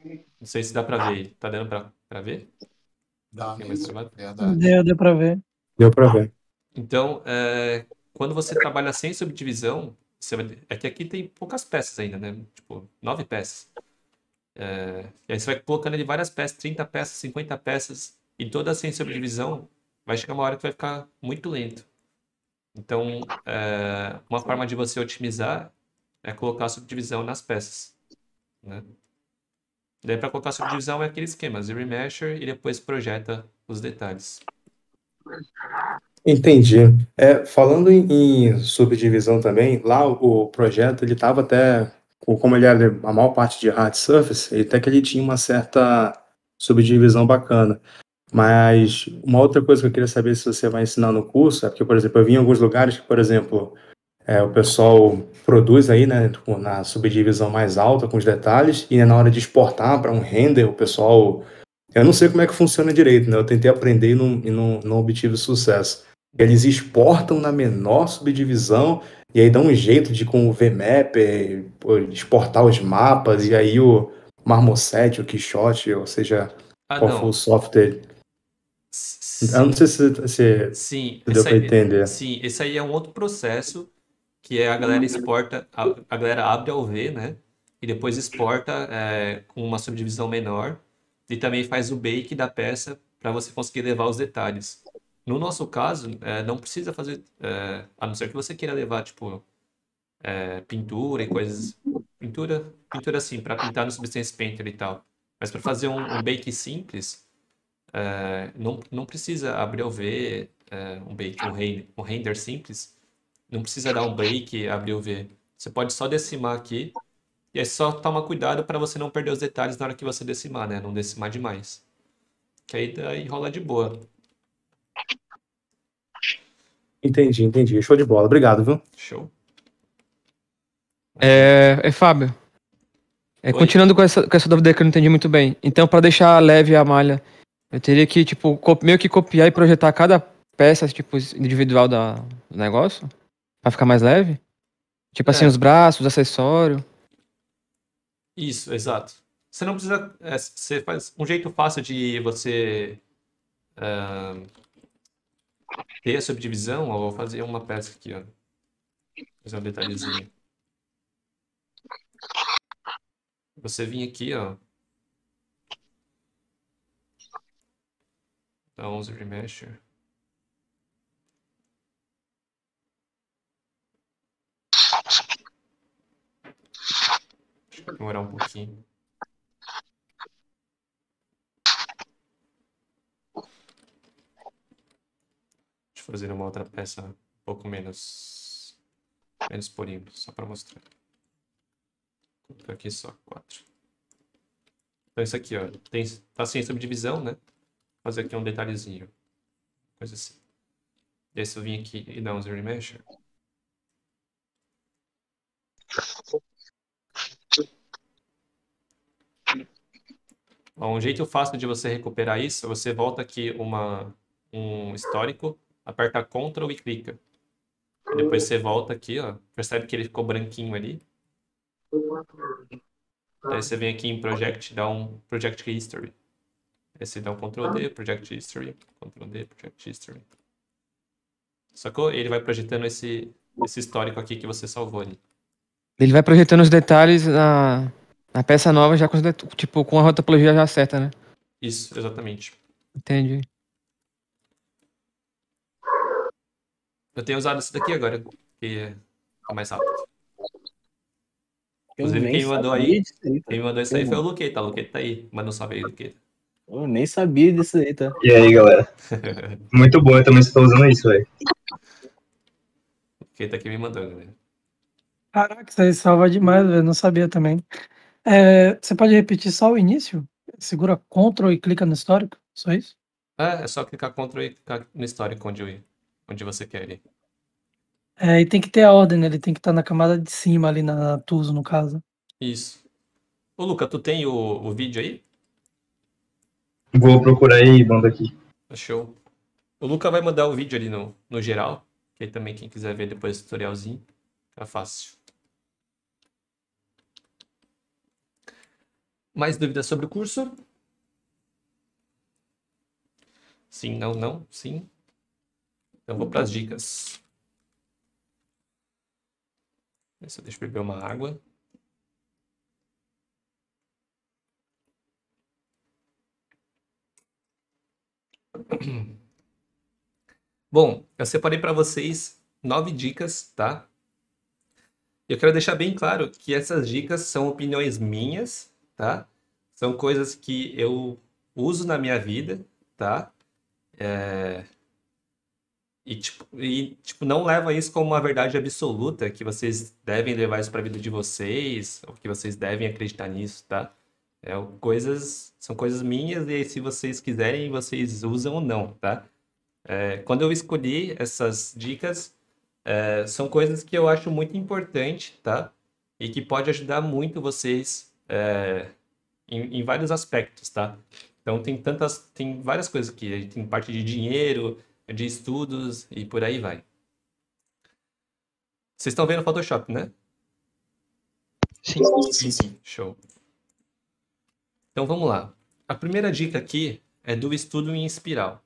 Speaker 1: Não sei se dá pra ver. Tá dando pra ver?
Speaker 4: Dá
Speaker 1: Mais
Speaker 4: mesmo,
Speaker 1: travado?
Speaker 4: verdade.
Speaker 7: Deu pra ver.
Speaker 9: Deu pra ver.
Speaker 1: Então, quando você trabalha sem subdivisão, é que aqui tem poucas peças ainda, né? Tipo, 9 peças. E aí você vai colocando ali várias peças, 30 peças, 50 peças, e todas sem subdivisão, vai chegar uma hora que vai ficar muito lento. Então, uma forma de você otimizar é colocar a subdivisão nas peças, né? Daí, para colocar a subdivisão é aquele esquema, zero mesher e depois projeta os detalhes.
Speaker 9: Entendi. Falando em subdivisão também, lá o projeto ele estava até, como ele era a maior parte de hard surface, até que ele tinha uma certa subdivisão bacana. Mas uma outra coisa que eu queria saber se você vai ensinar no curso é porque, por exemplo, eu vi em alguns lugares que, por exemplo, o pessoal produz aí, né, na subdivisão mais alta com os detalhes e na hora de exportar para um render, o pessoal... Eu não sei como é que funciona direito, né? Eu tentei aprender e não obtive sucesso. Eles exportam na menor subdivisão e aí dão um jeito de, com o VMap, exportar os mapas e aí o Marmoset, o Quixote, ou seja, qual for o
Speaker 1: Não.
Speaker 9: software. Eu não sei se deu para entender.
Speaker 1: Sim, esse aí é um outro processo que a galera exporta, a galera abre ao V, né? E depois exporta com uma subdivisão menor e também faz o bake da peça para você conseguir levar os detalhes. No nosso caso, não precisa fazer, a não ser que você queira levar, tipo, pintura e coisas. Pintura sim, para pintar no Substance Painter e tal. Mas para fazer um bake simples, não precisa abrir o V, um bake, um render simples. Não precisa dar um bake, abrir o V. Você pode só decimar aqui. E aí só toma cuidado para você não perder os detalhes na hora que você decimar, né? Não decimar demais. Que aí daí rola de boa.
Speaker 9: Entendi. Show de bola. Obrigado, viu?
Speaker 1: Show.
Speaker 10: Fábio.
Speaker 1: Oi.
Speaker 10: Continuando com essa dúvida que eu não entendi muito bem. Então, para deixar leve a malha, eu teria que, tipo, meio que copiar e projetar cada peça, tipo, individual do negócio? Pra ficar mais leve? Tipo assim, os braços, o acessório.
Speaker 1: Isso, exato. Você não precisa... você faz um jeito fácil de você ter a subdivisão. Ó, vou fazer uma peça aqui, ó. Fazer um detalhezinho. Você vir aqui, ó. Dá 11 remesher. Acho que vai demorar um pouquinho. fazer uma outra peça um pouco menos polígono, só para mostrar. Vou aqui só 4. Então isso aqui, ó, tá sem subdivisão, né? Vou fazer aqui um detalhezinho, coisa assim. E aí se eu vim aqui e dar uns remesher. Um jeito fácil de você recuperar isso, você volta aqui um histórico, aperta Ctrl e clica. E depois você volta aqui, ó, percebe que ele ficou branquinho ali. Daí você vem aqui em Project, dá um Project History. Aí você dá um Ctrl D, Project History, Ctrl D, Project History. Sacou? Ele vai projetando esse histórico aqui que você salvou ali.
Speaker 10: Ele vai projetando os detalhes na peça nova, já com, tipo, com a rotopologia já certa, né?
Speaker 1: Isso, exatamente.
Speaker 10: Entendi.
Speaker 1: Eu tenho usado isso daqui agora, que é mais rápido. Inclusive, quem me mandou isso aí foi o Luqueta. O Luqueta tá aí. Manda um salve aí, Luqueta.
Speaker 11: Eu nem sabia disso aí, tá?
Speaker 12: E aí, galera? Muito bom, eu também estou usando isso, velho.
Speaker 1: O Luqueta aqui me mandou, galera.
Speaker 7: Caraca, isso aí salva demais, velho. Não sabia também. Você pode repetir só o início? Segura Ctrl e clica no histórico? Só isso?
Speaker 1: É só clicar Ctrl e clicar no histórico onde você quer ir.
Speaker 7: E tem que ter a ordem, né? Ele tem que estar na camada de cima ali, na Tuso, no caso.
Speaker 1: Isso. Ô, Luca, tu tem o vídeo aí?
Speaker 12: Vou procurar aí e mando aqui.
Speaker 1: Show. O Luca vai mandar o vídeo ali no geral, que aí também quem quiser ver depois do tutorialzinho, tá fácil. Mais dúvidas sobre o curso? Sim, não, não, sim. Então vou para as dicas. Deixa eu beber uma água. Bom, eu separei para vocês 9 dicas, tá? Eu quero deixar bem claro que essas dicas são opiniões minhas, tá? São coisas que eu uso na minha vida, tá? Não leva isso como uma verdade absoluta, que vocês devem levar isso para a vida de vocês, ou que vocês devem acreditar nisso, tá? São coisas minhas, e aí, se vocês quiserem, vocês usam ou não, tá? Quando eu escolhi essas dicas, são coisas que eu acho muito importante, tá? E que pode ajudar muito vocês em vários aspectos, tá? Então tem várias coisas aqui, tem parte de dinheiro, de estudos e por aí vai. Vocês estão vendo o Photoshop, né?
Speaker 2: Sim.
Speaker 1: Show. Então vamos lá. A primeira dica aqui é do estudo em espiral.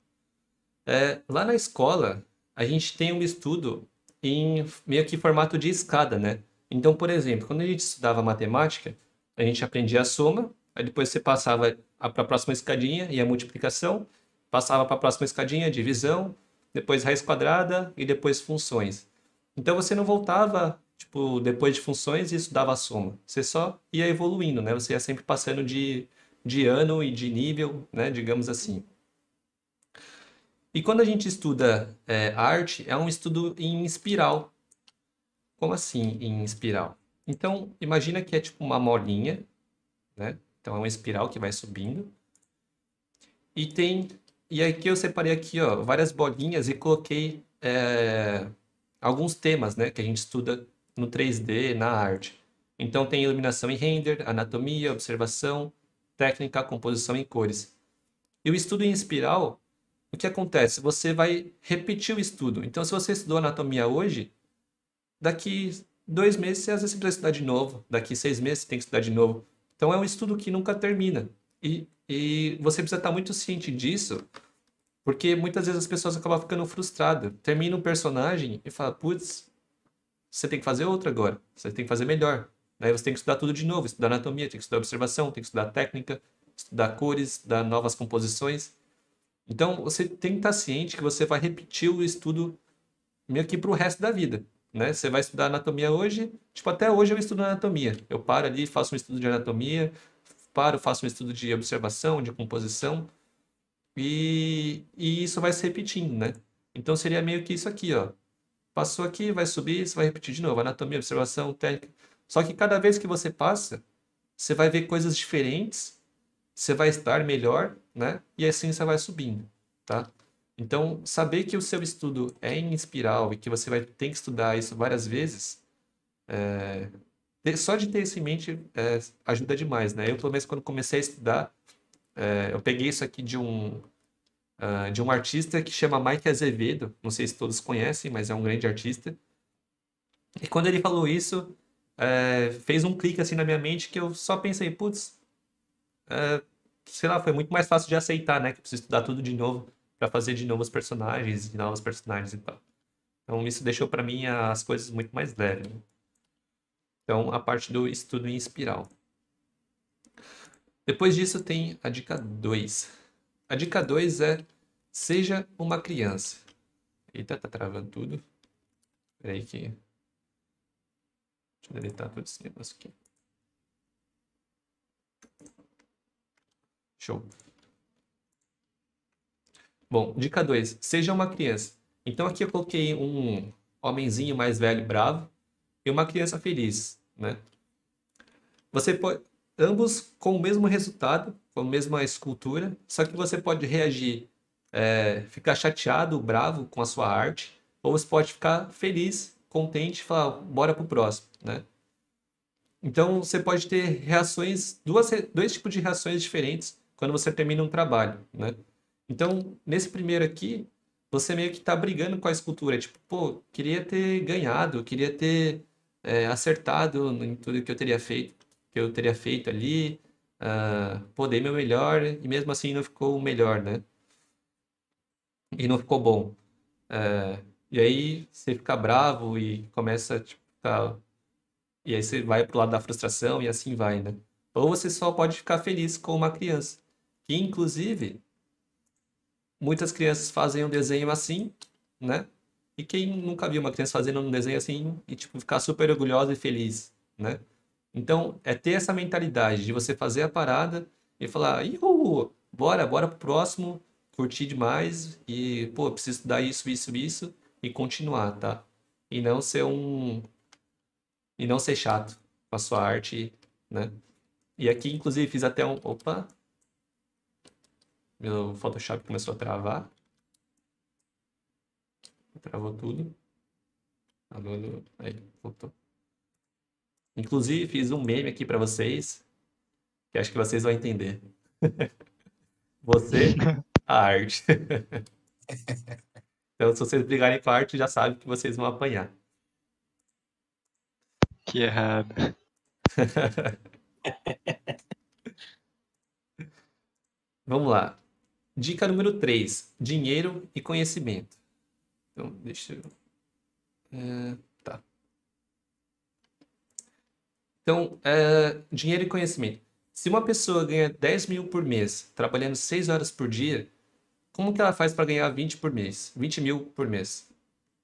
Speaker 1: Lá na escola, a gente tem um estudo em meio que formato de escada, né? Então, por exemplo, quando a gente estudava matemática, a gente aprendia a soma, aí depois você passava para a próxima escadinha e a multiplicação, passava para a próxima escadinha, divisão, depois raiz quadrada e depois funções. Então você não voltava, depois de funções e estudava a soma. Você só ia evoluindo, né? Você ia sempre passando de ano e de nível, né? Digamos assim. E quando a gente estuda arte, é um estudo em espiral. Como assim em espiral? Então, imagina que é tipo uma molinha, né? Então é uma espiral que vai subindo. E aqui eu separei aqui, ó, várias bolinhas e coloquei alguns temas, né, que a gente estuda no 3D, na arte. Então tem iluminação e render, anatomia, observação, técnica, composição e cores. E o estudo em espiral, o que acontece? Você vai repetir o estudo. Então se você estudou anatomia hoje, daqui 2 meses você às vezes precisa estudar de novo, daqui 6 meses você tem que estudar de novo. Então é um estudo que nunca termina. E você precisa estar muito ciente disso, porque muitas vezes as pessoas acabam ficando frustradas. Termina um personagem e fala, putz, você tem que fazer outro agora, você tem que fazer melhor. Daí você tem que estudar tudo de novo, estudar anatomia, tem que estudar observação, tem que estudar técnica, estudar cores, estudar novas composições. Então você tem que estar ciente que você vai repetir o estudo meio que para o resto da vida, né? Você vai estudar anatomia hoje, até hoje eu estudo anatomia. Eu paro ali, faço um estudo de anatomia, faço um estudo de observação, de composição, e isso vai se repetindo, né? Então seria meio que isso aqui, ó. Passou aqui, vai subir, você vai repetir de novo. Anatomia, observação, técnica. Só que cada vez que você passa, você vai ver coisas diferentes, você vai estar melhor, né? E assim você vai subindo, tá? Então, saber que o seu estudo é em espiral e que você vai ter que estudar isso várias vezes, só de ter isso em mente ajuda demais, né? Eu, pelo menos, quando comecei a estudar, eu peguei isso aqui de um artista que chama Mike Azevedo, não sei se todos conhecem, mas é um grande artista. E quando ele falou isso, fez um clique assim na minha mente que eu só pensei, putz, sei lá, foi muito mais fácil de aceitar, né? Que eu preciso estudar tudo de novo para fazer de novo os personagens, de novos personagens e tal. Então isso deixou para mim as coisas muito mais leves, né? Então a parte do estudo em espiral. Depois disso tem a dica 2. A dica 2 é: seja uma criança. Eita, tá travando tudo. Peraí que... Deixa eu deletar todo esse negócio aqui. Show. Bom, dica 2. Seja uma criança. Então aqui eu coloquei um homenzinho mais velho bravo e uma criança feliz, né? Você pode... Ambos com o mesmo resultado, com a mesma escultura, só que você pode reagir, ficar chateado, bravo com a sua arte, ou você pode ficar feliz, contente e falar, bora pro próximo, né? Então você pode ter reações, dois tipos de reações diferentes quando você termina um trabalho, né? Então, nesse primeiro aqui, você meio que tá brigando com a escultura, tipo, pô, queria ter ganhado, queria ter acertado em tudo que eu teria feito ali, pô, dei meu melhor e mesmo assim não ficou o melhor, né? E não ficou bom. E aí você fica bravo e começa, tipo, e aí você vai pro lado da frustração e assim vai, né? Ou você só pode ficar feliz com uma criança. Que, inclusive, muitas crianças fazem um desenho assim, né? E quem nunca viu uma criança fazendo um desenho assim e, tipo, ficar super orgulhosa e feliz, né? Então, é ter essa mentalidade de você fazer a parada e falar, ihul, bora pro próximo, curtir demais e, pô, preciso estudar isso e continuar, tá? E não ser chato com a sua arte, né? E aqui, inclusive, fiz até Opa! Meu Photoshop começou a travar. Travou tudo. Alô. Aí, voltou. Inclusive, fiz um meme aqui pra vocês, que acho que vocês vão entender. Você, a arte. Então, se vocês brigarem com a arte, já sabem que vocês vão apanhar.
Speaker 2: Que errado.
Speaker 1: Vamos lá. Dica número 3. Dinheiro e conhecimento. Então, deixa eu... tá. Então, dinheiro e conhecimento. Se uma pessoa ganha 10 mil por mês, trabalhando 6 horas por dia, como que ela faz para ganhar 20 por mês? 20 mil por mês.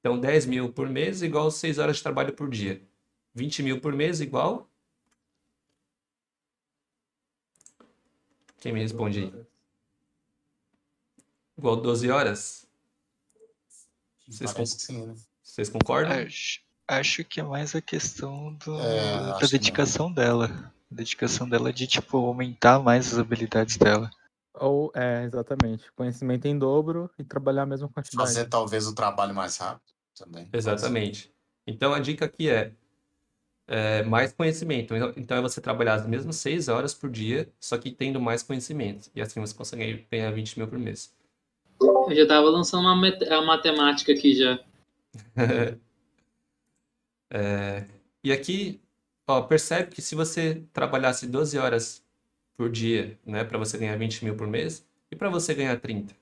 Speaker 1: Então, 10 mil por mês igual 6 horas de trabalho por dia. 20 mil por mês igual... Quem me responde aí? Igual 12 horas?
Speaker 4: Parece que sim, né?
Speaker 1: Vocês concordam?
Speaker 2: Acho que é mais a questão da
Speaker 4: acho que
Speaker 2: dedicação dela. A dedicação dela de, tipo, aumentar mais as habilidades dela.
Speaker 5: Ou, exatamente. Conhecimento em dobro e trabalhar a mesma quantidade.
Speaker 4: Fazer talvez o trabalho mais rápido também.
Speaker 1: Exatamente. Então a dica aqui é mais conhecimento. Então é você trabalhar as mesmas 6 horas por dia, só que tendo mais conhecimento. E assim você consegue ganhar 20 mil por mês.
Speaker 3: Eu já tava lançando uma matemática aqui já.
Speaker 1: E aqui, ó, percebe que se você trabalhasse 12 horas por dia, né, para você ganhar 20 mil por mês, e para você ganhar 30,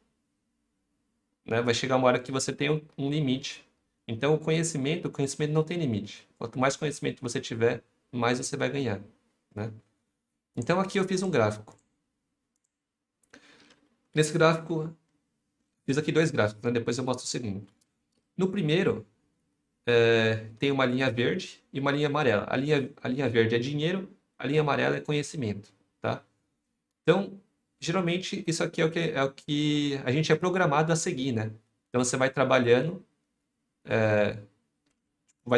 Speaker 1: né, vai chegar uma hora que você tem um limite. Então o conhecimento não tem limite. Quanto mais conhecimento você tiver, mais você vai ganhar, né? Então aqui eu fiz um gráfico. Nesse gráfico, fiz aqui 2 gráficos, né? Depois eu mostro o segundo. No primeiro, tem uma linha verde e uma linha amarela. A linha verde é dinheiro, a linha amarela é conhecimento, tá? Então, geralmente, isso aqui é o que a gente é programado a seguir, né? Então você vai trabalhando,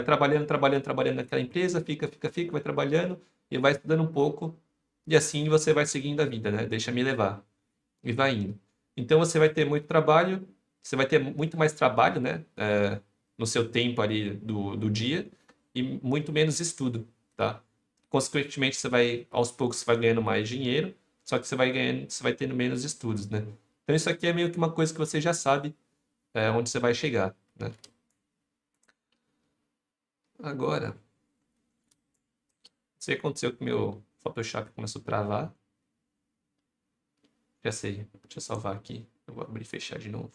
Speaker 1: trabalhando naquela empresa, fica, vai trabalhando e vai estudando um pouco e assim você vai seguindo a vida, né? Deixa me levar e vai indo. Então você vai ter muito trabalho, você vai ter muito mais trabalho, né? No seu tempo ali do dia e muito menos estudo, tá? Consequentemente, aos poucos, você vai ganhando mais dinheiro, só que você vai tendo menos estudos, né? Então isso aqui é meio que uma coisa que você já sabe onde você vai chegar, né? Agora, não sei o que aconteceu que meu Photoshop começou a travar. Já sei, deixa eu salvar aqui. Eu vou abrir e fechar de novo.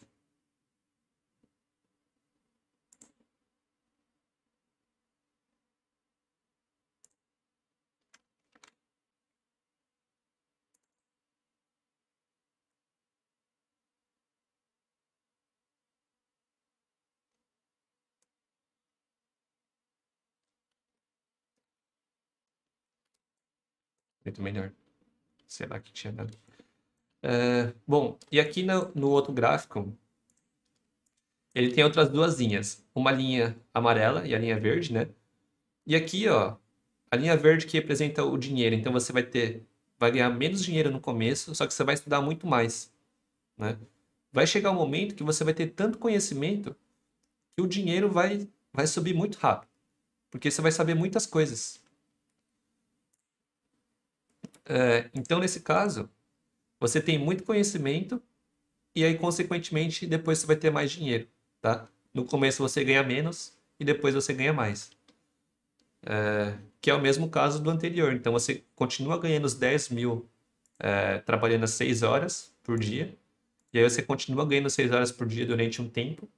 Speaker 1: Muito melhor. Será que tinha dado? Bom, e aqui no outro gráfico, ele tem outras duas linhas. Uma linha amarela e a linha verde, né? E aqui, ó, a linha verde que representa o dinheiro. Então você vai ganhar menos dinheiro no começo, só que você vai estudar muito mais, né? Vai chegar um momento que você vai ter tanto conhecimento que o dinheiro vai subir muito rápido, porque você vai saber muitas coisas. Então, nesse caso, você tem muito conhecimento e aí, consequentemente, depois você vai ter mais dinheiro, tá? No começo você ganha menos e depois você ganha mais. Que é o mesmo caso do anterior. Então, você continua ganhando os 10 mil trabalhando às 6 horas por dia. E aí você continua ganhando 6 horas por dia durante um tempo.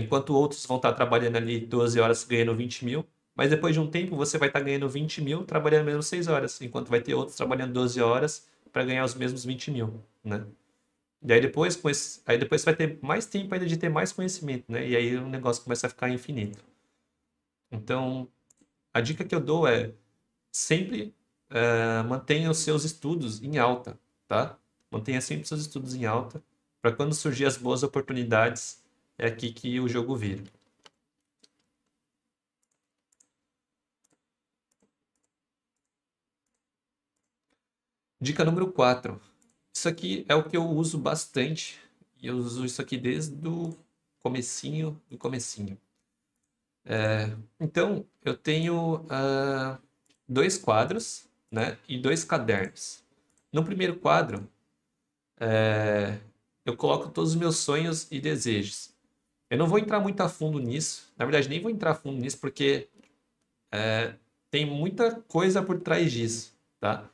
Speaker 1: Enquanto outros vão estar trabalhando ali 12 horas ganhando 20 mil. Mas depois de um tempo você vai estar ganhando 20 mil trabalhando mesmo 6 horas. Enquanto vai ter outros trabalhando 12 horas para ganhar os mesmos 20 mil, né? E aí depois, você vai ter mais tempo ainda de ter mais conhecimento, né? E aí o negócio começa a ficar infinito. Então, a dica que eu dou é sempre mantenha os seus estudos em alta, tá? Mantenha sempre os seus estudos em alta, para quando surgir as boas oportunidades, é aqui que o jogo vira. Dica número 4. Isso aqui é o que eu uso bastante, e eu uso isso aqui desde o comecinho do comecinho. Então, eu tenho 2 quadros, né, e 2 cadernos. No primeiro quadro, eu coloco todos os meus sonhos e desejos. Eu não vou entrar muito a fundo nisso, na verdade nem vou entrar a fundo nisso porque tem muita coisa por trás disso, tá?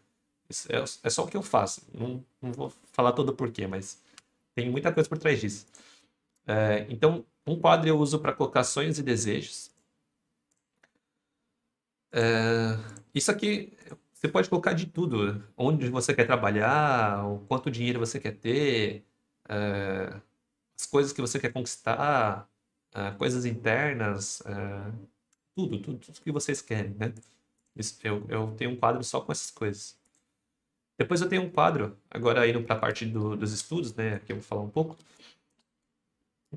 Speaker 1: Isso é só o que eu faço, não vou falar todo o porquê, mas tem muita coisa por trás disso. Então, um quadro eu uso para colocar sonhos e desejos. Isso aqui você pode colocar de tudo, onde você quer trabalhar, o quanto dinheiro você quer ter, as coisas que você quer conquistar, coisas internas, tudo que vocês querem, né? Eu tenho um quadro só com essas coisas. Depois eu tenho um quadro, agora indo para a parte dos estudos, né? Que eu vou falar um pouco,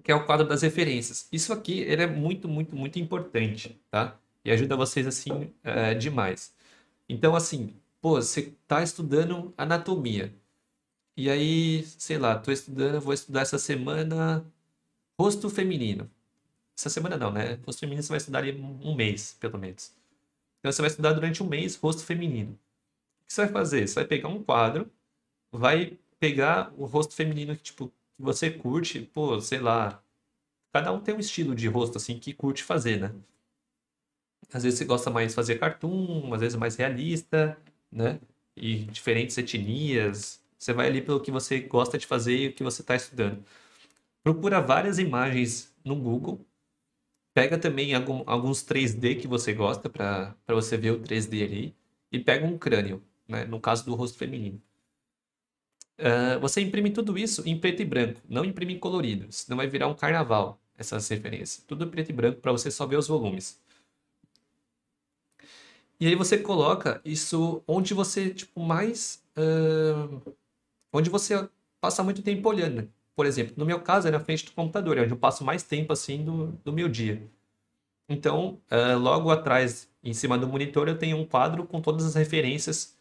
Speaker 1: que é o quadro das referências. Isso aqui ele é muito, muito, muito importante, tá? E ajuda vocês assim demais. Então, assim, pô, você tá estudando anatomia. E aí, sei lá, vou estudar essa semana rosto feminino. Essa semana não, né? Rosto feminino você vai estudar ali um mês, pelo menos. Então você vai estudar durante um mês rosto feminino. O que você vai fazer? Você vai pegar um quadro, vai pegar o rosto feminino que você curte, pô, sei lá. Cada um tem um estilo de rosto assim que curte fazer, né? Às vezes você gosta mais de fazer cartoon, às vezes mais realista, né? E diferentes etnias. Você vai ali pelo que você gosta de fazer e o que você está estudando. Procura várias imagens no Google. Pega também alguns 3D que você gosta para você ver o 3D ali. E pega um crânio, né? No caso do rosto feminino. Você imprime tudo isso em preto e branco. Não imprime em colorido. Senão vai virar um carnaval, essas referências. Tudo preto e branco para você só ver os volumes. E aí você coloca isso onde você, onde você passa muito tempo olhando. por exemplo, no meu caso é na frente do computador, é onde eu passo mais tempo assim do meu dia. Então, logo atrás, em cima do monitor, eu tenho um quadro com todas as referências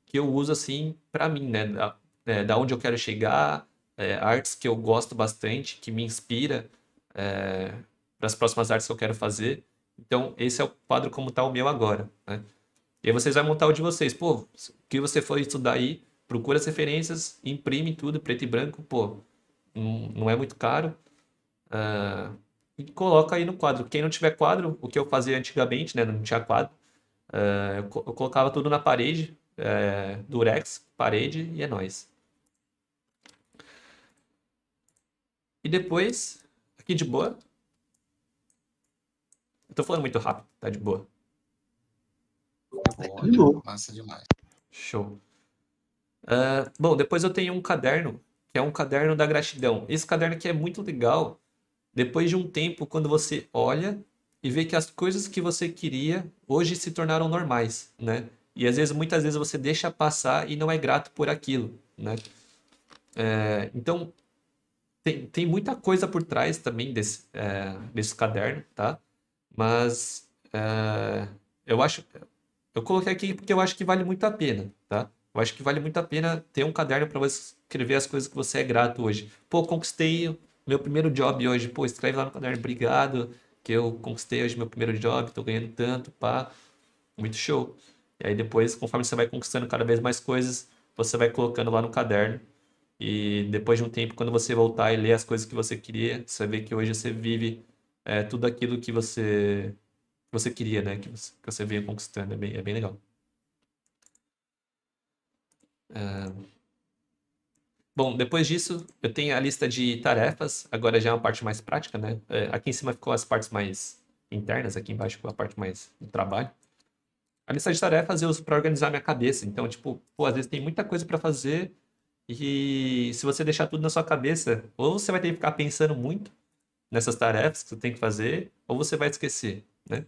Speaker 1: que eu uso assim para mim, né? Da onde eu quero chegar, artes que eu gosto bastante, que me inspira para as próximas artes que eu quero fazer. Então, esse é o quadro como tá o meu agora, né? E aí vocês vão montar o de vocês. Pô, o que você for estudar aí, procura as referências, imprime tudo, preto e branco, pô, não é muito caro. E coloca aí no quadro. Quem não tiver quadro, o que eu fazia antigamente, né, não tinha quadro, eu colocava tudo na parede, durex, parede, e é nóis. E depois, aqui de boa. Eu tô falando muito rápido, tá de boa.
Speaker 4: Olha, massa demais.
Speaker 1: Show. Bom, depois eu tenho um caderno, que é um caderno da gratidão. Esse caderno aqui é muito legal. Depois de um tempo, quando você olha e vê que as coisas que você queria hoje se tornaram normais, né? E às vezes, muitas vezes você deixa passar e não é grato por aquilo, né? Então, tem muita coisa por trás também desse caderno, tá? Mas eu coloquei aqui porque eu acho que vale muito a pena, tá? Eu acho que vale muito a pena ter um caderno para você escrever as coisas que você é grato hoje. Pô, conquistei meu primeiro job hoje. Pô, escreve lá no caderno, obrigado, que eu conquistei hoje meu primeiro job, tô ganhando tanto, pá. Muito show. E aí depois, conforme você vai conquistando cada vez mais coisas, você vai colocando lá no caderno. E depois de um tempo, quando você voltar e ler as coisas que você queria, você vai ver que hoje você vive tudo aquilo que você queria, né? Que você veio conquistando. É bem legal. Bom, depois disso, eu tenho a lista de tarefas. Agora já é uma parte mais prática, né? Aqui em cima ficou as partes mais internas, aqui embaixo ficou a parte mais do trabalho. A lista de tarefas eu uso para organizar minha cabeça. Então, tipo, pô, às vezes tem muita coisa para fazer e se você deixar tudo na sua cabeça, ou você vai ter que ficar pensando muito nessas tarefas que você tem que fazer, ou você vai esquecer, né?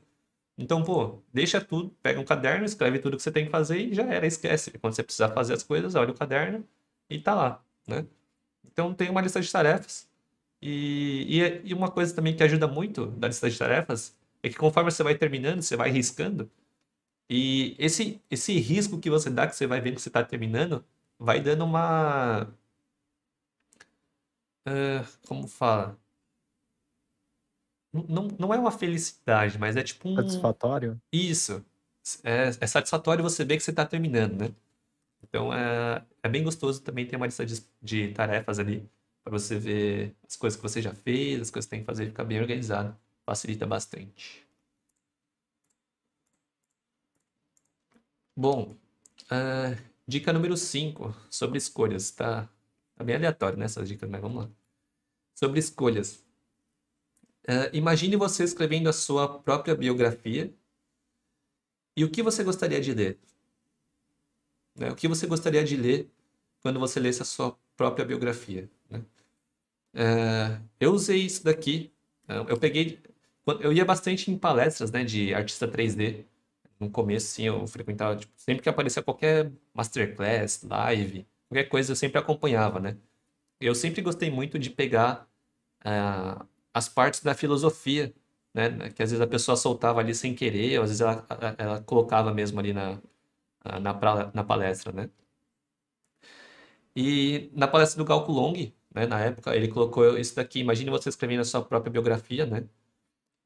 Speaker 1: Então, pô, deixa tudo, pega um caderno, escreve tudo que você tem que fazer e já era, esquece. Quando você precisar fazer as coisas, olha o caderno e tá lá, né? Então, tem uma lista de tarefas. E uma coisa também que ajuda muito da lista de tarefas é que conforme você vai terminando, você vai riscando. E esse risco que você dá, que você vai vendo que você tá terminando, vai dando uma... como fala? Não é uma felicidade, mas é tipo um...
Speaker 5: Satisfatório?
Speaker 1: Isso. É satisfatório você ver que você está terminando, né? Então é bem gostoso também ter uma lista de tarefas ali, para você ver as coisas que você já fez, as coisas que tem que fazer, ficar bem organizado. Facilita bastante. Bom, dica número 5, sobre escolhas. Tá bem aleatório, né, essas dicas, mas vamos lá. Sobre escolhas. Imagine você escrevendo a sua própria biografia e o que você gostaria de ler? Né? O que você gostaria de ler quando você lesse a sua própria biografia? Né? Eu usei isso daqui. Eu ia bastante em palestras, né, de artista 3D. No começo, sim, eu frequentava, tipo, sempre que aparecia qualquer masterclass, live, qualquer coisa, eu sempre acompanhava, né? Eu sempre gostei muito de pegar as partes da filosofia, né? Que às vezes a pessoa soltava ali sem querer, ou às vezes ela colocava mesmo ali na palestra, né? E na palestra do Galco Long, né, na época, ele colocou isso daqui: imagine você escrevendo a sua própria biografia, né?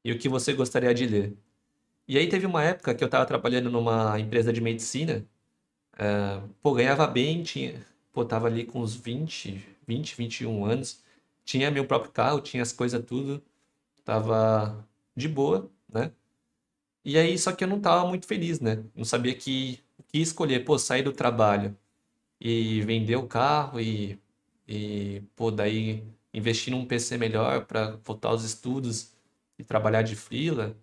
Speaker 1: E o que você gostaria de ler. E aí teve uma época que eu estava trabalhando numa empresa de medicina, ganhava bem, tava ali com uns 20, 21 anos, tinha meu próprio carro, tinha as coisas tudo, tava de boa, né? E aí, só que eu não tava muito feliz, né? Não sabia o que escolher, sair do trabalho e vender o carro e daí investir num PC melhor para voltar aos estudos e trabalhar de freela,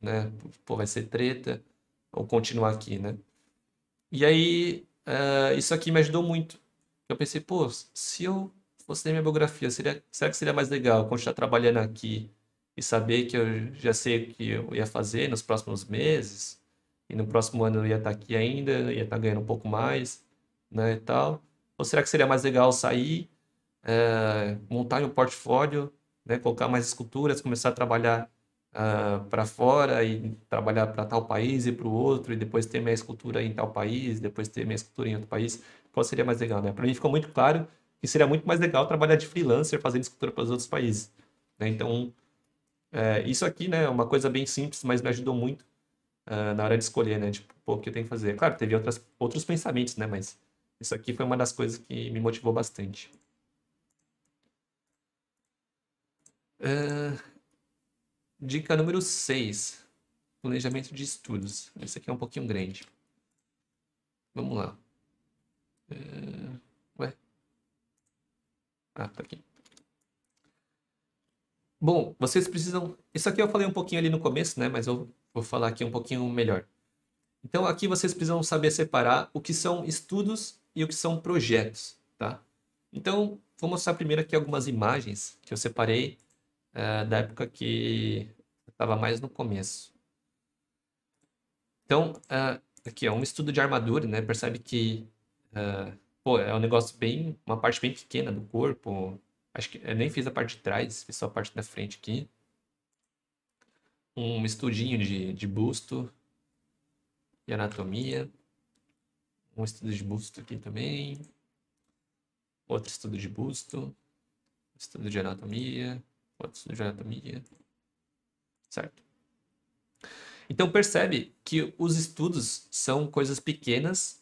Speaker 1: né? Vai ser treta, ou continuar aqui, né? E aí, isso aqui me ajudou muito. Eu pensei, se eu fosse ler minha biografia, será que seria mais legal continuar trabalhando aqui e saber que eu já sei o que eu ia fazer nos próximos meses, e no próximo ano eu ia estar aqui ainda, ia estar ganhando um pouco mais, né, e tal? Ou será que seria mais legal sair, montar um portfólio, né, colocar mais esculturas, começar a trabalhar para fora e trabalhar para tal país e para o outro, e depois ter minha escultura em tal país, depois ter minha escultura em outro país. Qual seria mais legal, né? Para mim ficou muito claro que seria muito mais legal trabalhar de freelancer fazendo escultura para os outros países, né? Então, isso aqui, né, é uma coisa bem simples, mas me ajudou muito na hora de escolher, né? Tipo, pô, o que eu tenho que fazer? Claro, teve outros pensamentos, né? Mas isso aqui foi uma das coisas que me motivou bastante. Dica número 6. Planejamento de estudos. Esse aqui é um pouquinho grande. Vamos lá. Ué? Tá aqui. Bom, vocês precisam... Isso aqui eu falei um pouquinho ali no começo, né? Mas eu vou falar aqui um pouquinho melhor. Então, aqui vocês precisam saber separar o que são estudos e o que são projetos, tá? Então, vou mostrar primeiro aqui algumas imagens que eu separei da época que eu estava mais no começo. Então, aqui é um estudo de armadura, né? Percebe que pô, é um negócio uma parte bem pequena do corpo. Acho que eu nem fiz a parte de trás, fiz só a parte da frente aqui. Um estudinho de busto e anatomia. Um estudo de busto aqui também. Outro estudo de busto. Estudo de anatomia. Outro estudo de anatomia. Certo? Então percebe que os estudos são coisas pequenas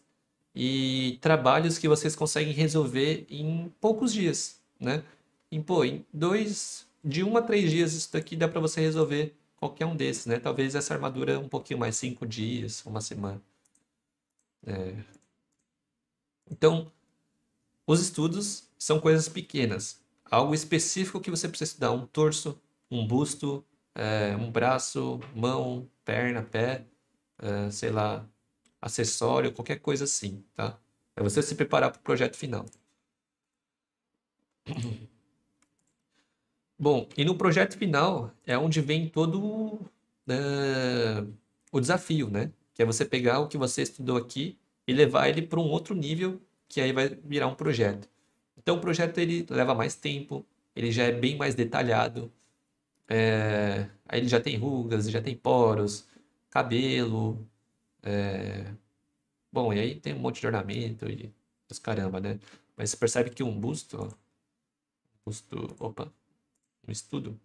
Speaker 1: e trabalhos que vocês conseguem resolver em poucos dias, né? Em 1 a 3 dias isso daqui dá para você resolver qualquer um desses, né? Talvez essa armadura um pouquinho mais, 5 dias, 1 semana. Então, os estudos são coisas pequenas. Algo específico que você precisa estudar, um torso, um busto, um braço, mão, perna, pé, sei lá, acessório, qualquer coisa assim, tá? É você se preparar para o projeto final. Bom, e no projeto final é onde vem todo o desafio, né? Que é você pegar o que você estudou aqui e levar ele para um outro nível, que aí vai virar um projeto. Então o projeto ele leva mais tempo, ele já é bem mais detalhado, aí ele já tem rugas, já tem poros, cabelo, bom, e aí tem um monte de ornamento e os caramba, né? Mas você percebe que um busto, um estudo,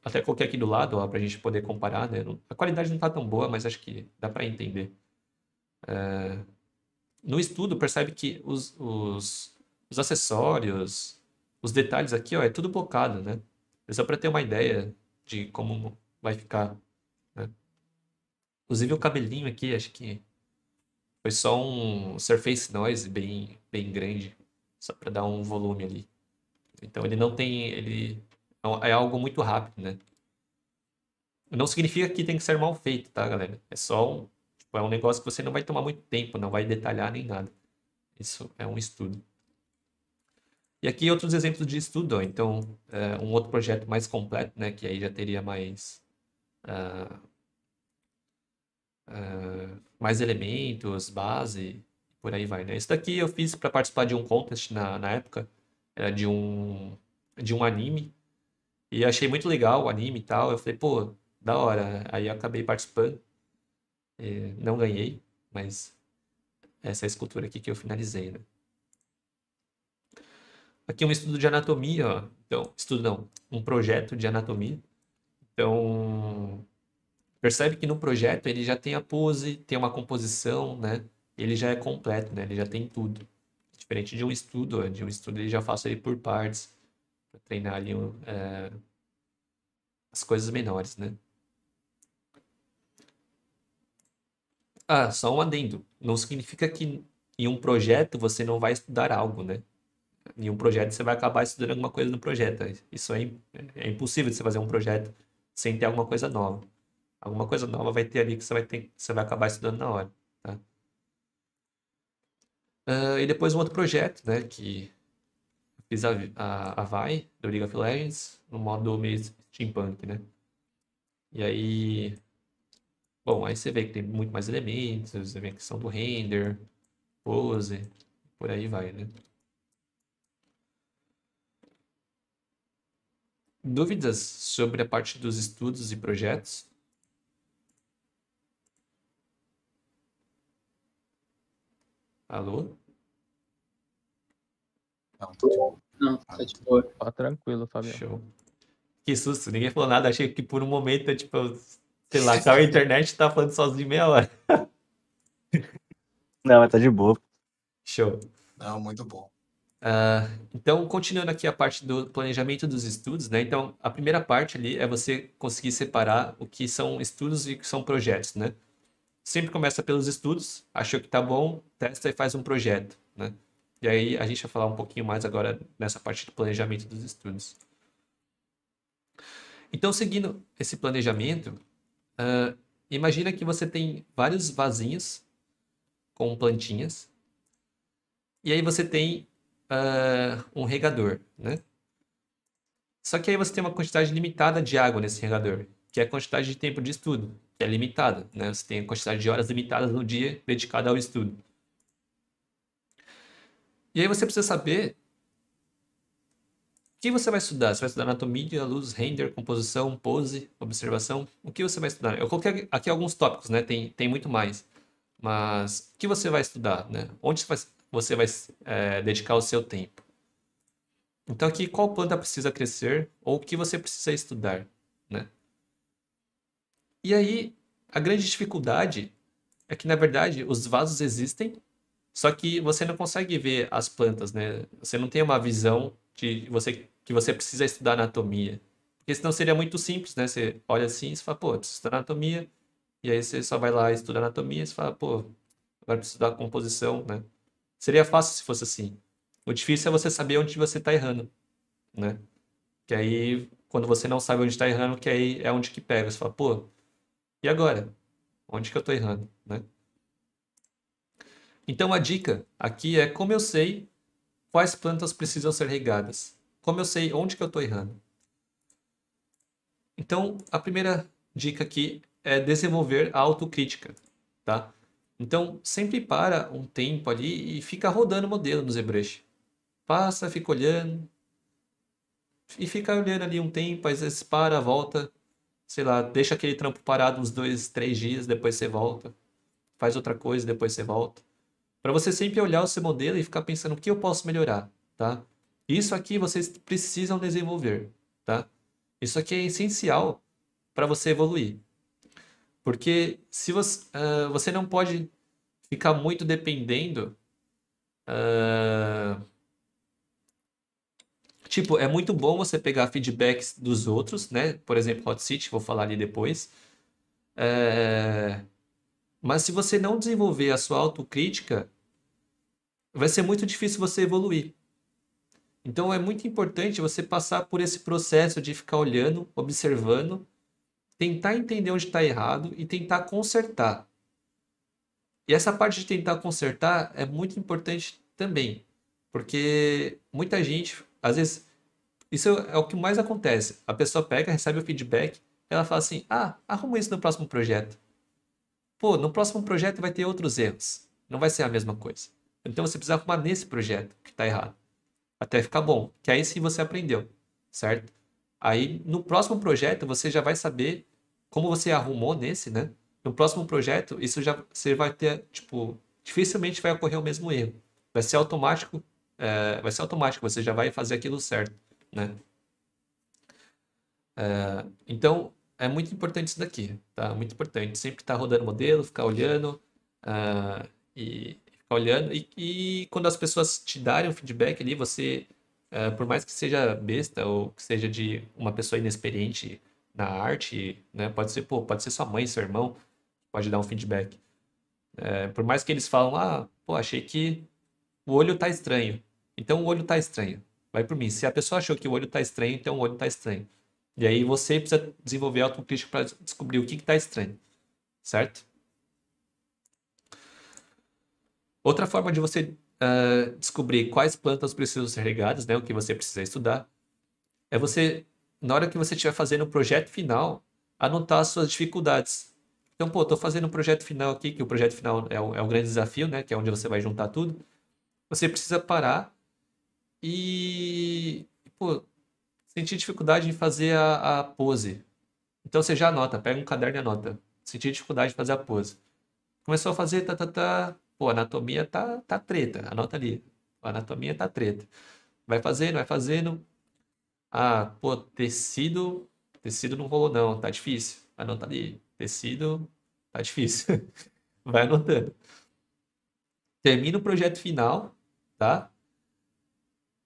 Speaker 1: até coloquei aqui do lado, ó, pra gente poder comparar, né? A qualidade não tá tão boa, mas acho que dá para entender. No estudo, percebe que os acessórios, os detalhes aqui, ó, é tudo blocado, né? É só para ter uma ideia de como vai ficar, né? Inclusive o cabelinho aqui, acho que foi só um surface noise bem grande, só para dar um volume ali. Então ele não tem, ele é algo muito rápido, né? Não significa que tem que ser mal feito, tá, galera? É só é um negócio que você não vai tomar muito tempo, não vai detalhar nem nada. Isso é um estudo. E aqui outros exemplos de estudo, ó. Então, um outro projeto mais completo, né, que aí já teria mais elementos, base, por aí vai, né? Isso daqui eu fiz para participar de um contest na época, de um anime, e achei muito legal o anime e tal. Eu falei, pô, da hora. Aí eu acabei participando, não ganhei, mas essa é a escultura aqui que eu finalizei, né? Aqui é um estudo de anatomia, ó. Então, um projeto de anatomia. Então, percebe que no projeto ele já tem a pose, tem uma composição, né? Ele já é completo, né? Ele já tem tudo. Diferente de um estudo, ele já faço ele por partes, para treinar ali as coisas menores, né? Só um adendo. Não significa que em um projeto você não vai estudar algo, né? Em um projeto você vai acabar estudando alguma coisa no projeto. Isso é impossível de você fazer um projeto sem ter alguma coisa nova. Alguma coisa nova vai ter ali que você vai acabar estudando na hora, tá? E depois um outro projeto, né, que eu fiz a Vi, do League of Legends, no modo meio steampunk, né? E aí, bom, aí você vê que tem muito mais elementos, você vê a questão do render, pose, por aí vai, né? dúvidas sobre a parte dos estudos e projetos? Alô?
Speaker 3: Não, tá de boa.
Speaker 5: Tá tranquilo, Fabião.
Speaker 1: Show. Que susto, ninguém falou nada. Achei que por um momento, tipo, sei lá, caiu a internet e tá falando sozinho meia hora.
Speaker 11: Não, mas tá de boa.
Speaker 1: Show.
Speaker 4: Não, muito bom.
Speaker 1: Então, continuando aqui a parte do planejamento dos estudos, né? Então, a primeira parte ali é você conseguir separar o que são estudos e o que são projetos, né? Sempre começa pelos estudos, achou que tá bom, testa e faz um projeto, né? E aí a gente vai falar um pouquinho mais agora nessa parte do planejamento dos estudos. Então, seguindo esse planejamento, imagina que você tem vários vasinhos com plantinhas, e aí você tem um regador, né? Só que aí você tem uma quantidade limitada de água nesse regador, que é a quantidade de tempo de estudo, que é limitada, né? Você tem a quantidade de horas limitadas no dia dedicada ao estudo. E aí você precisa saber o que você vai estudar. Você vai estudar anatomia, luz, render, composição, pose, observação. O que você vai estudar? Eu coloquei aqui alguns tópicos, né? Tem muito mais. Mas o que você vai estudar, né? Onde você vai dedicar o seu tempo? Então aqui, qual planta precisa crescer ou o que você precisa estudar, né? E aí, a grande dificuldade é que, na verdade, os vasos existem, só que você não consegue ver as plantas, né? Você não tem uma visão de que você precisa estudar anatomia. Porque senão seria muito simples, né? Você olha assim e fala, pô, preciso estudar anatomia. E aí você só vai lá e estuda anatomia e você fala, pô, agora preciso estudar composição, né? Seria fácil se fosse assim. O difícil é você saber onde você está errando, né? Que aí, quando você não sabe onde está errando, que aí é onde que pega. Você fala, pô, e agora? Onde que eu estou errando, né? Então, a dica aqui é como eu sei quais plantas precisam ser regadas. Como eu sei onde que eu estou errando. Então, a primeira dica aqui é desenvolver a autocrítica, tá? Então, sempre para um tempo ali e fica rodando o modelo no ZBrush. Passa, fica olhando. E fica olhando ali um tempo, às vezes para, volta. Sei lá, deixa aquele trampo parado uns 2, 3 dias, depois você volta. Faz outra coisa, depois você volta. Para você sempre olhar o seu modelo e ficar pensando o que eu posso melhorar, tá? Isso aqui vocês precisam desenvolver, tá? Isso aqui é essencial para você evoluir. Porque se você não pode ficar muito dependendo. Tipo, é muito bom você pegar feedbacks dos outros, né? Por exemplo, Hot Seat, vou falar ali depois. Mas se você não desenvolver a sua autocrítica, vai ser muito difícil você evoluir. Então é muito importante você passar por esse processo de ficar olhando, observando, tentar entender onde está errado e tentar consertar. E essa parte de tentar consertar é muito importante também, porque muita gente, às vezes, isso é o que mais acontece. A pessoa pega, recebe o feedback, ela fala assim, arruma isso no próximo projeto. Pô, no próximo projeto vai ter outros erros, não vai ser a mesma coisa. Então você precisa arrumar nesse projeto que está errado, até ficar bom, que aí sim você aprendeu, certo? Aí no próximo projeto você já vai saber como você arrumou nesse, né? No próximo projeto, isso já você vai ter, tipo, dificilmente vai ocorrer o mesmo erro. Vai ser automático, você já vai fazer aquilo certo, né? Então, é muito importante isso daqui, tá? Muito importante. Sempre estar rodando o modelo, ficar olhando, e ficar olhando. E quando as pessoas te darem um feedback ali, você, por mais que seja besta ou que seja de uma pessoa inexperiente na arte, né? Pode ser sua mãe, seu irmão, pode dar um feedback. Por mais que eles falam, achei que o olho tá estranho. Então o olho tá estranho. Vai por mim. Se a pessoa achou que o olho tá estranho, então o olho tá estranho. E aí você precisa desenvolver autocrítica para descobrir o que tá estranho. Certo? Outra forma de você descobrir quais plantas precisam ser regadas, né? O que você precisa estudar, é você, na hora que você estiver fazendo o projeto final, anotar as suas dificuldades. Então, tô fazendo um projeto final aqui, que o projeto final é o grande desafio, né? Que é onde você vai juntar tudo. Você precisa parar e, Senti dificuldade em fazer a pose. Então você já anota, pega um caderno e anota. Senti dificuldade de fazer a pose. Começou a fazer, pô, anatomia tá treta, anota ali. A anatomia tá treta. Vai fazendo. Ah, pô, tecido não rolou não, tá difícil. Anota ali, tecido, tá difícil. Vai anotando. Termina o projeto final, tá?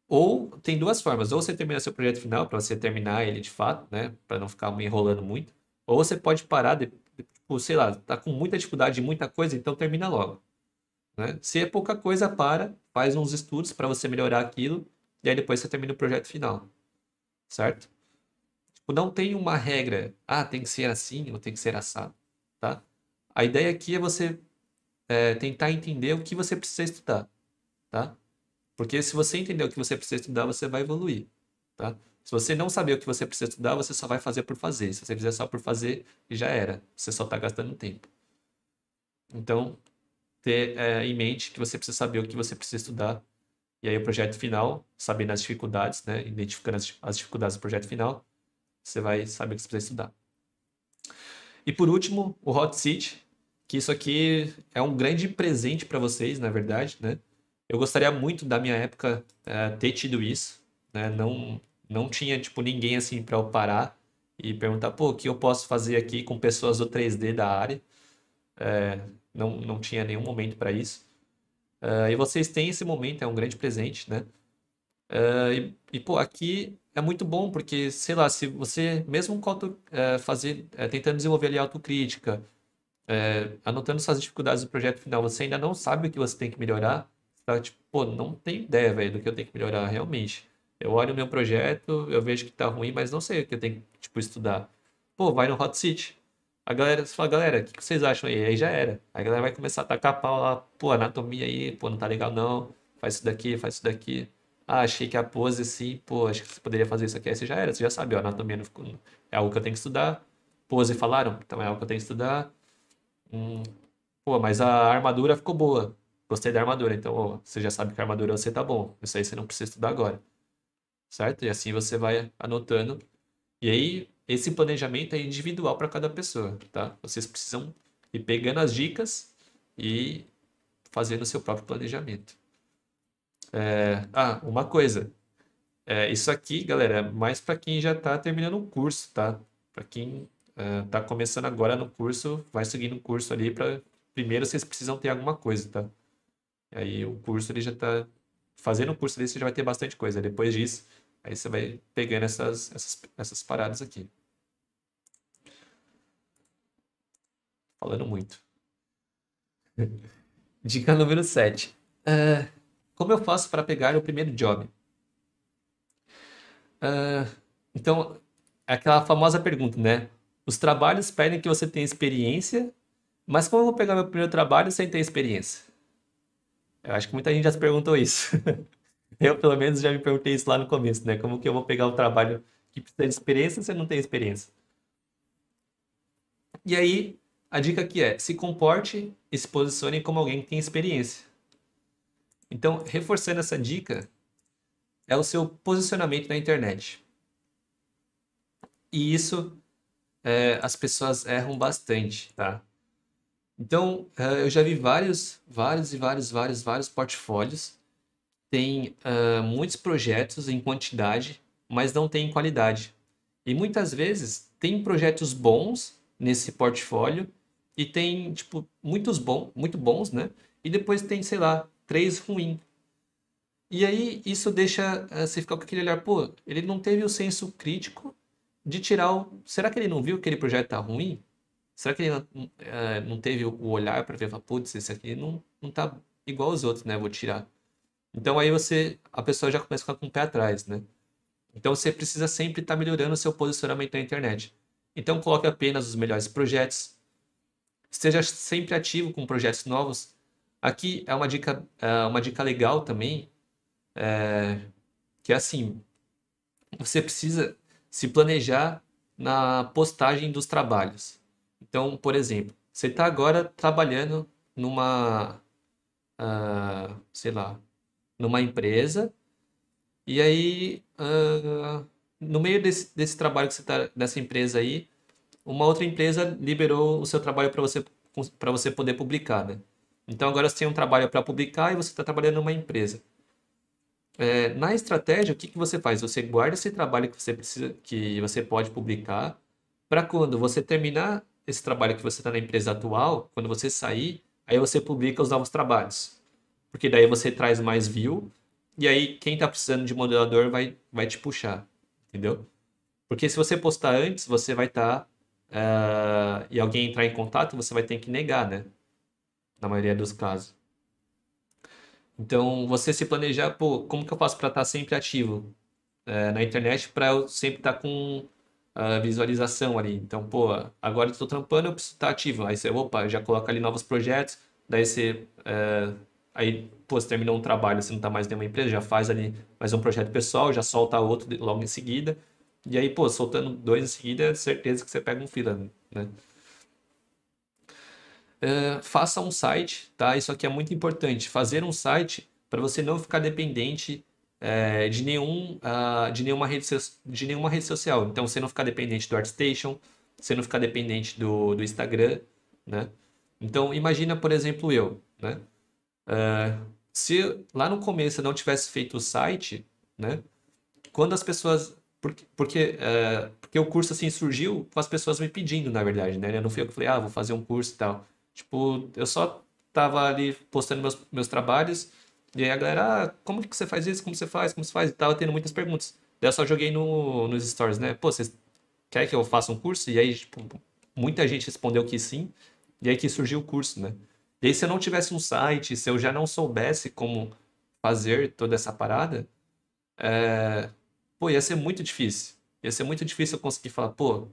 Speaker 1: Ou tem duas formas, ou você termina seu projeto final para você terminar ele de fato, né, para não ficar me enrolando muito, ou você pode parar, tipo, sei lá, tá com muita dificuldade em muita coisa, então termina logo, né? Se é pouca coisa, faz uns estudos para você melhorar aquilo, e aí depois você termina o projeto final, certo? Tipo, não tem uma regra, tem que ser assim ou tem que ser assado, tá? A ideia aqui é você tentar entender o que você precisa estudar, tá? Porque se você entender o que você precisa estudar, você vai evoluir, tá? Se você não saber o que você precisa estudar, você só vai fazer por fazer. Se você fizer só por fazer, já era. Você só está gastando tempo. Então, ter em mente que você precisa saber o que você precisa estudar. E aí o projeto final, sabendo as dificuldades, né? Identificando as dificuldades do projeto final, você vai saber o que você precisa estudar. E por último, o Hot Seat, que isso aqui é um grande presente para vocês, na verdade, né? Eu gostaria muito da minha época ter tido isso, né? Não tinha, tipo, ninguém assim para eu parar e perguntar, pô, o que eu posso fazer aqui com pessoas do 3D da área? Não tinha nenhum momento para isso. E vocês têm esse momento, é um grande presente, né? Pô, aqui é muito bom, porque, sei lá, se você, mesmo tentando desenvolver ali autocrítica, anotando suas dificuldades do projeto final, você ainda não sabe o que você tem que melhorar, você tá tipo, pô, não tenho ideia, velho, do que eu tenho que melhorar, realmente. Eu olho o meu projeto, eu vejo que tá ruim, mas não sei o que eu tenho que, tipo, estudar. Pô, vai no Hot Seat. Você fala, galera, o que vocês acham aí? Aí já era. Aí a galera vai começar a tacar pau lá, pô, anatomia aí, pô, não tá legal não, faz isso daqui, faz isso daqui. Ah, achei que a pose assim, pô, acho que você poderia fazer isso aqui. Aí você já era, você já sabe, ó, anatomia não ficou, é algo que eu tenho que estudar. Pose falaram, então é algo que eu tenho que estudar. Pô, mas a armadura ficou boa. Gostei da armadura, então ó, você já sabe que a armadura você tá bom. Isso aí você não precisa estudar agora, certo? E assim você vai anotando. E aí, esse planejamento é individual para cada pessoa, tá? Vocês precisam ir pegando as dicas e fazendo o seu próprio planejamento. Uma coisa. Isso aqui, galera, é mais para quem já está terminando o curso, tá? Para quem está começando agora no curso, vai seguindo o curso ali para primeiro vocês precisam ter alguma coisa, tá? Aí o curso ele já está fazendo o curso ali, você já vai ter bastante coisa. Depois disso, aí você vai pegando essas paradas aqui. Falando muito. Dica número 7. Como eu faço para pegar o primeiro job? Então, é aquela famosa pergunta, né? Os trabalhos pedem que você tenha experiência, mas como eu vou pegar meu primeiro trabalho sem ter experiência? Eu acho que muita gente já se perguntou isso. Eu, pelo menos, já me perguntei isso lá no começo, né? Como que eu vou pegar um trabalho que precisa de experiência se eu não tenho experiência? E aí, a dica aqui é, se comporte e se posicione como alguém que tem experiência. Então, reforçando essa dica, é o seu posicionamento na internet. E isso, as pessoas erram bastante, tá? Então, eu já vi vários portfólios. Tem muitos projetos em quantidade, mas não tem em qualidade. E muitas vezes tem projetos bons nesse portfólio e tem, tipo, muito bons, né? E depois tem, sei lá, 3 ruins. E aí isso deixa você ficar com aquele olhar, pô, ele não teve o senso crítico de tirar o... Será que ele não viu que aquele projeto tá ruim? Será que ele não teve o olhar para ver, putz, esse aqui não tá igual aos outros, né? Vou tirar. Então aí a pessoa já começa a ficar com o pé atrás, né? Então você precisa sempre estar melhorando o seu posicionamento na internet. Então coloque apenas os melhores projetos. Esteja sempre ativo com projetos novos. Aqui é uma dica legal também, que é assim, você precisa se planejar na postagem dos trabalhos. Então, por exemplo, você está agora trabalhando sei lá, numa empresa, e aí no meio desse trabalho que você tá, dessa empresa aí, uma outra empresa liberou o seu trabalho para você poder publicar, né? Então agora você tem um trabalho para publicar e você está trabalhando numa empresa. Na estratégia, o que você faz? Você guarda esse trabalho que você precisa, que você pode publicar, para quando você terminar esse trabalho que você está na empresa atual, quando você sair, aí você publica os novos trabalhos. Porque daí você traz mais view, e aí quem está precisando de modelador vai te puxar, entendeu? Porque se você postar antes, você vai estar... e alguém entrar em contato, você vai ter que negar, né? Na maioria dos casos. Então, você se planejar, pô, como que eu faço para estar sempre ativo na internet, para eu sempre estar com visualização ali. Então, pô, agora eu estou trampando, eu preciso estar ativo. Aí você, opa, já coloca ali novos projetos, daí você... aí, pô, você terminou um trabalho, você não está mais em nenhuma empresa, já faz ali mais um projeto pessoal, já solta outro logo em seguida. E aí, pô, soltando 2 em seguida, é certeza que você pega um fila, né? Faça um site, tá? Isso aqui é muito importante. Fazer um site para você não ficar dependente de nenhuma rede social. Então, você não ficar dependente do ArtStation, você não ficar dependente do Instagram, né? Então, imagina, por exemplo, eu, né? Se lá no começo eu não tivesse feito o site, né? Quando as pessoas... Porque o curso assim surgiu com as pessoas me pedindo, na verdade, né? Não fui eu que falei, vou fazer um curso e tal. Tipo, eu só tava ali postando meus trabalhos, e aí a galera, como que você faz isso? Como você faz? Como você faz? E tava tendo muitas perguntas. Daí eu só joguei nos stories, né? Pô, vocês querem que eu faça um curso? E aí, tipo, muita gente respondeu que sim, e aí que surgiu o curso, né? E aí, se eu não tivesse um site, se eu já não soubesse como fazer toda essa parada, pô, ia ser muito difícil. Ia ser muito difícil eu conseguir falar, pô,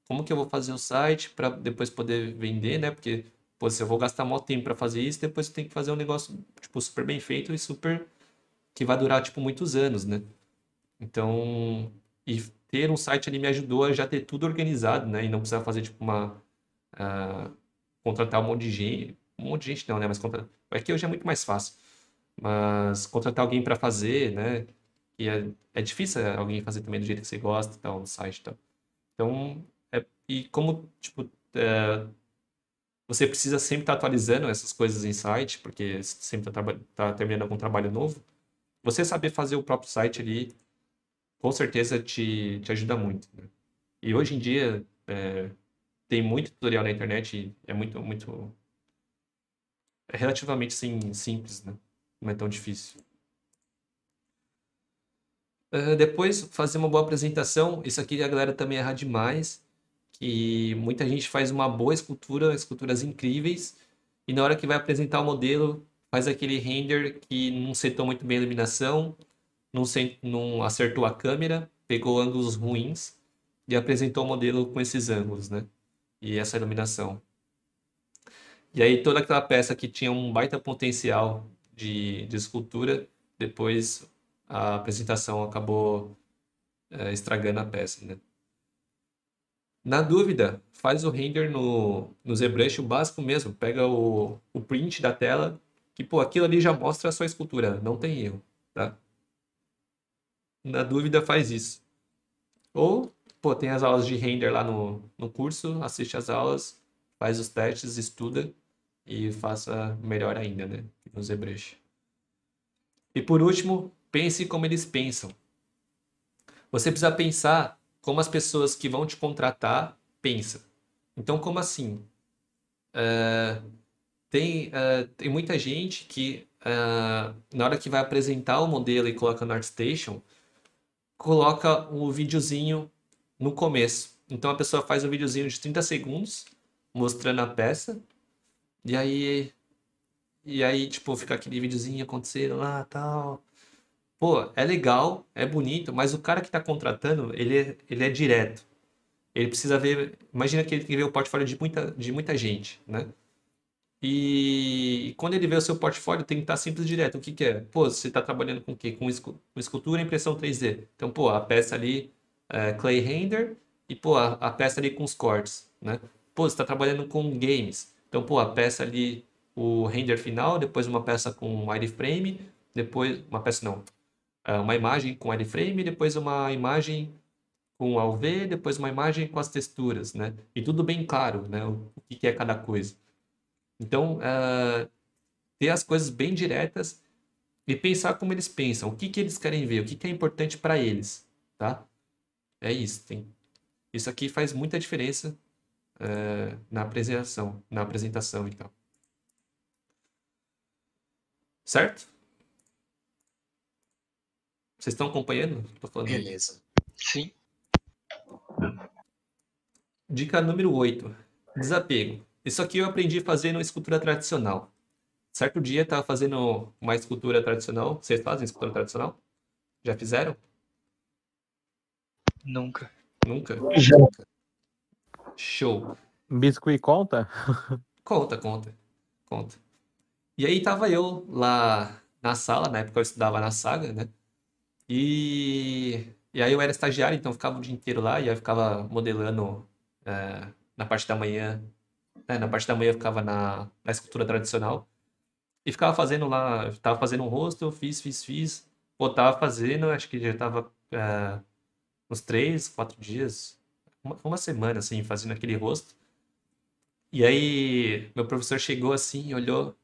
Speaker 1: como que eu vou fazer o site para depois poder vender, né? Porque, pô, se eu vou gastar maior tempo para fazer isso, depois eu tenho que fazer um negócio, tipo, super bem feito e super... que vai durar, tipo, muitos anos, né? Então, e ter um site ali me ajudou a já ter tudo organizado, né? E não precisar fazer, tipo, contratar um monte de gente não, né? Mas aqui hoje é muito mais fácil. Mas contratar alguém para fazer, né? E é difícil alguém fazer também do jeito que você gosta, tal, no site e tal. Então, e como, tipo, você precisa sempre estar atualizando essas coisas em site, porque você sempre tá terminando algum trabalho novo, você saber fazer o próprio site ali, com certeza te ajuda muito, né? E hoje em dia, tem muito tutorial na internet e é relativamente simples, né? Não é tão difícil. Depois, fazer uma boa apresentação. Isso aqui a galera também erra demais, que muita gente faz uma boa escultura, esculturas incríveis, e na hora que vai apresentar o modelo, faz aquele render que não setou muito bem a iluminação, não acertou a câmera, pegou ângulos ruins e apresentou o modelo com esses ângulos, né? E essa iluminação. E aí toda aquela peça que tinha um baita potencial de escultura, depois a apresentação acabou estragando a peça, né? Na dúvida, faz o render no ZBrush, o básico mesmo. Pega o print da tela, que, pô, aquilo ali já mostra a sua escultura, não tem erro, tá? Na dúvida, faz isso. Ou, pô, tem as aulas de render lá no curso, assiste as aulas, faz os testes, estuda e faça melhor ainda, né? No ZBrush. E por último, pense como eles pensam. Você precisa pensar como as pessoas que vão te contratar pensam. Então, como assim? Tem muita gente que, na hora que vai apresentar o modelo e coloca no ArtStation, coloca o videozinho no começo. Então, a pessoa faz um videozinho de 30 segundos, mostrando a peça, e aí tipo, fica aquele videozinho acontecendo lá, tal. Pô, é legal, é bonito, mas o cara que está contratando, ele é direto. Ele precisa ver... Imagina que ele tem que ver o portfólio de muita gente, né? E quando ele vê o seu portfólio, tem que estar simples e direto. O que que é? Pô, você está trabalhando com o quê? Com escultura e impressão 3D. Então, pô, a peça ali, clay render, e, pô, a peça ali com os cortes, né? Pô, você está trabalhando com games. Então, pô, a peça ali, o render final, depois uma peça com wireframe, depois... Uma peça não. Uma imagem com wireframe, depois uma imagem com a UV, depois uma imagem com as texturas, né? E tudo bem claro, né? O que é cada coisa. Então, ter as coisas bem diretas e pensar como eles pensam, o que eles querem ver, o que é importante para eles, tá? É isso. Isso aqui faz muita diferença na apresentação e tal. Certo? Vocês estão acompanhando? Tô falando.
Speaker 4: Beleza.
Speaker 2: Sim.
Speaker 1: Dica número 8. Desapego. Isso aqui eu aprendi fazendo escultura tradicional. Certo dia eu estava fazendo uma escultura tradicional. Vocês fazem escultura tradicional? Já fizeram?
Speaker 2: Nunca.
Speaker 1: Nunca?
Speaker 5: Já.
Speaker 1: Show.
Speaker 5: Biscuit conta?
Speaker 1: Conta. E aí tava eu lá na sala, na época eu estudava na Saga, né? E aí eu era estagiário, então eu ficava o dia inteiro lá e aí eu ficava modelando na parte da manhã. Na parte da manhã eu ficava na escultura tradicional. E ficava fazendo lá, eu tava fazendo um rosto, eu fiz. Pô, tava fazendo, acho que já tava uns 3, 4 dias, uma semana, assim, fazendo aquele rosto. E aí, meu professor chegou assim, olhou,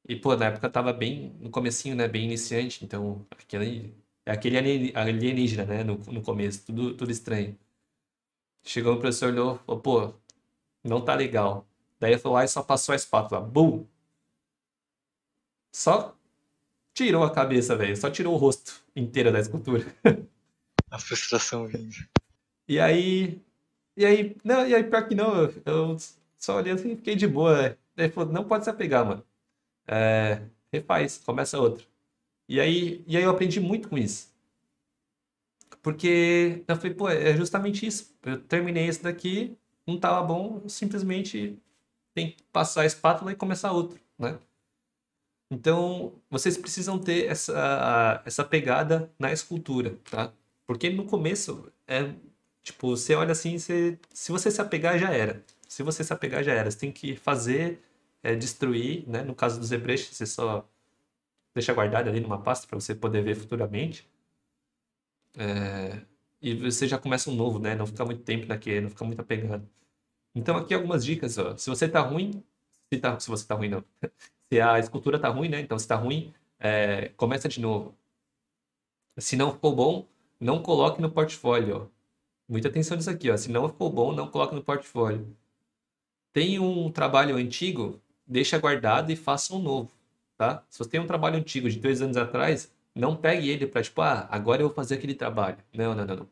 Speaker 1: e, pô, na época eu tava bem no comecinho, né, bem iniciante, então, aquele alienígena, né, no começo, tudo estranho. Chegou o professor, olhou, falou, pô, não tá legal. Daí eu falou, lá e só passou a espátula, bum! Só tirou a cabeça, velho, só tirou o rosto inteiro da escultura.
Speaker 2: A frustração vindo.
Speaker 1: E aí, pior que não, eu só olhei assim e fiquei de boa. Né? Ele falou, não pode se apegar, mano. Refaz, começa outro. E aí eu aprendi muito com isso. Porque eu falei, pô, é justamente isso. Eu terminei esse daqui, não tava bom, eu simplesmente tem que passar a espátula e começar outro, né? Então, vocês precisam ter essa pegada na escultura, tá? Porque no começo, tipo, você olha assim, se você se apegar, já era. Se você se apegar, já era. Você tem que fazer, destruir, né? No caso do ZBrush, você só deixa guardado ali numa pasta para você poder ver futuramente. E você já começa um novo, né? Não fica muito tempo naquele, não fica muito apegado. Então, aqui algumas dicas, ó. Se você tá ruim, se você tá ruim, não. Se a escultura tá ruim, né? Então, se tá ruim, começa de novo. Se não ficou bom, não coloque no portfólio, ó. Muita atenção nisso aqui, ó. Se não ficou bom, não coloque no portfólio. Tem um trabalho antigo, deixa guardado e faça um novo, tá? Se você tem um trabalho antigo de 2 anos atrás, não pegue ele para, tipo, agora eu vou fazer aquele trabalho. Não.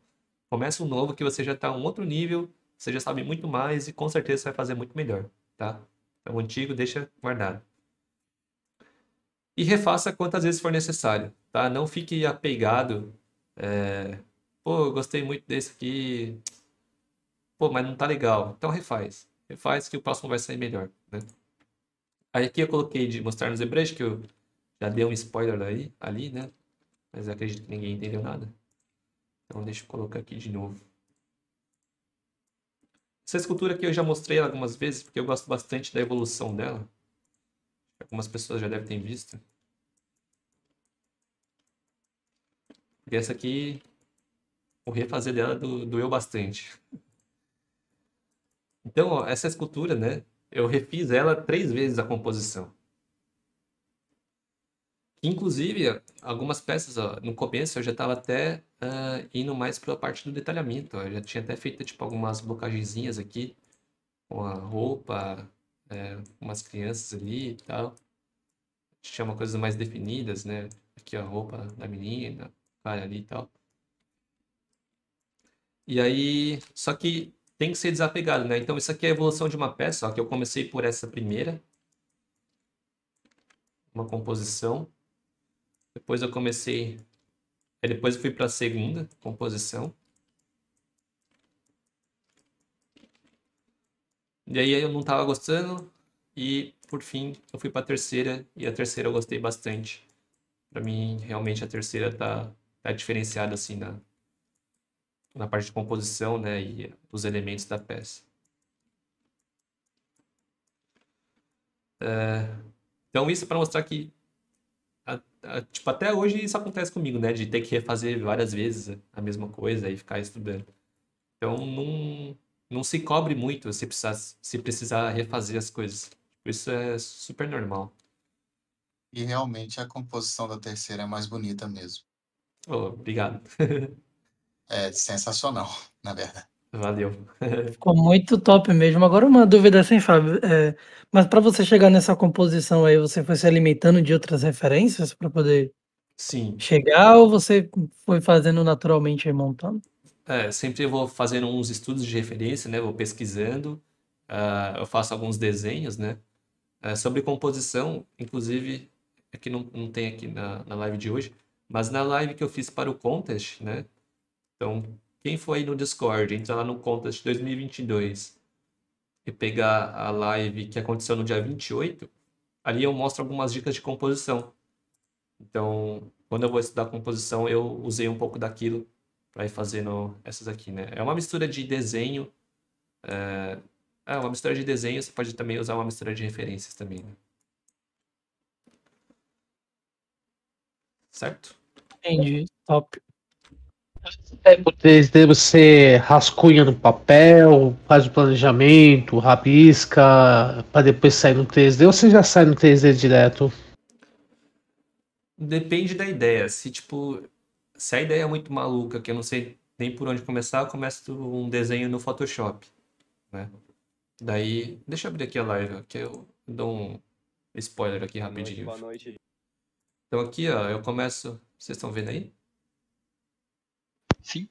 Speaker 1: Começa um novo que você já tá um outro nível, você já sabe muito mais e com certeza você vai fazer muito melhor, tá? Então, o antigo deixa guardado. E refaça quantas vezes for necessário, tá? Não fique apegado. Pô, eu gostei muito desse aqui. Pô, mas não tá legal. Então refaz. Refaz que o próximo vai sair melhor, né? Aí aqui eu coloquei de mostrar no ZBrush, que eu já dei um spoiler ali, né? Mas eu acredito que ninguém entendeu nada. Então deixa eu colocar aqui de novo. Essa escultura aqui eu já mostrei ela algumas vezes, porque eu gosto bastante da evolução dela. Algumas pessoas já devem ter visto. E essa aqui, o refazer dela doeu bastante. Então, ó, essa escultura, né? Eu refiz ela 3 vezes a composição. Inclusive, algumas peças, ó, no começo eu já estava até indo mais para a parte do detalhamento. Ó. Eu já tinha até feito tipo, algumas blocagenzinhas aqui, com a roupa, umas crianças ali e tal. Tinha uma coisas mais definidas, né? Aqui ó, a roupa da menina, o cara ali e tal. E aí, só que tem que ser desapegado, né? Então isso aqui é a evolução de uma peça, ó, que eu comecei por essa primeira. Uma composição. Depois eu comecei... depois eu fui para a segunda composição. E aí eu não estava gostando. E, por fim, eu fui para a terceira. E a terceira eu gostei bastante. Para mim, realmente, a terceira tá diferenciada, assim, na parte de composição, né? E os elementos da peça. Então, isso para mostrar que tipo, até hoje isso acontece comigo, né? De ter que refazer várias vezes a mesma coisa e ficar estudando. Então não se cobre muito se precisar refazer as coisas. Isso é super normal.
Speaker 4: E realmente a composição da terceira é mais bonita mesmo.
Speaker 1: Oh, obrigado.
Speaker 4: É sensacional, na verdade.
Speaker 1: Valeu.
Speaker 7: Ficou muito top mesmo. Agora uma dúvida assim, Fábio. Mas para você chegar nessa composição aí, você foi se alimentando de outras referências para poder
Speaker 1: Sim.
Speaker 7: chegar ou você foi fazendo naturalmente e montando?
Speaker 1: Sempre eu vou fazendo uns estudos de referência, né? Vou pesquisando. Eu faço alguns desenhos, né? Sobre composição, inclusive, aqui não tem aqui na live de hoje, mas na live que eu fiz para o Contest, né? Então, quem for aí no Discord, entrar lá no Contest 2022 e pegar a live que aconteceu no dia 28, ali eu mostro algumas dicas de composição. Então, quando eu vou estudar composição, eu usei um pouco daquilo para ir fazendo essas aqui, né? É uma mistura de desenho. Uma mistura de desenho, você pode também usar uma mistura de referências também, né? Certo?
Speaker 7: Entendi, top.
Speaker 8: O 3D você rascunha no papel, faz o planejamento, rabisca, para depois sair no 3D, ou você já sai no 3D direto?
Speaker 1: Depende da ideia. Se a ideia é muito maluca, que eu não sei nem por onde começar, eu começo um desenho no Photoshop, né? Daí, deixa eu abrir aqui a live, que eu dou um spoiler aqui rapidinho.
Speaker 13: Boa noite.
Speaker 1: Então aqui, ó, eu começo... Vocês estão vendo aí?
Speaker 2: Sim.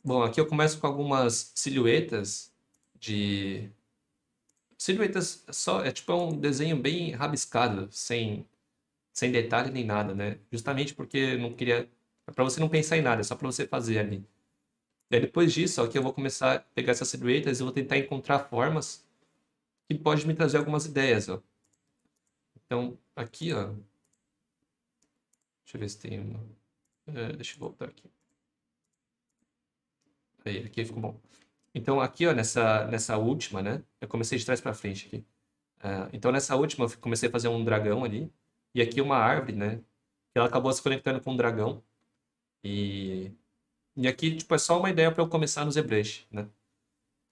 Speaker 1: Bom, aqui eu começo com algumas silhuetas de... Silhuetas só... É um desenho bem rabiscado, sem detalhe nem nada, né? Justamente porque não queria... É pra você não pensar em nada, é só pra você fazer ali. E aí depois disso, aqui eu vou começar a pegar essas silhuetas e vou tentar encontrar formas que pode me trazer algumas ideias, ó. Então, aqui, ó... Deixa eu ver se tem uma... deixa eu voltar aqui. Aí, aqui ficou bom. Então, aqui, ó, nessa última, né? Eu comecei de trás pra frente aqui. Então, nessa última, eu comecei a fazer um dragão ali. E aqui uma árvore, né? Ela acabou se conectando com um dragão. E aqui, é só uma ideia para eu começar no ZBrush, né?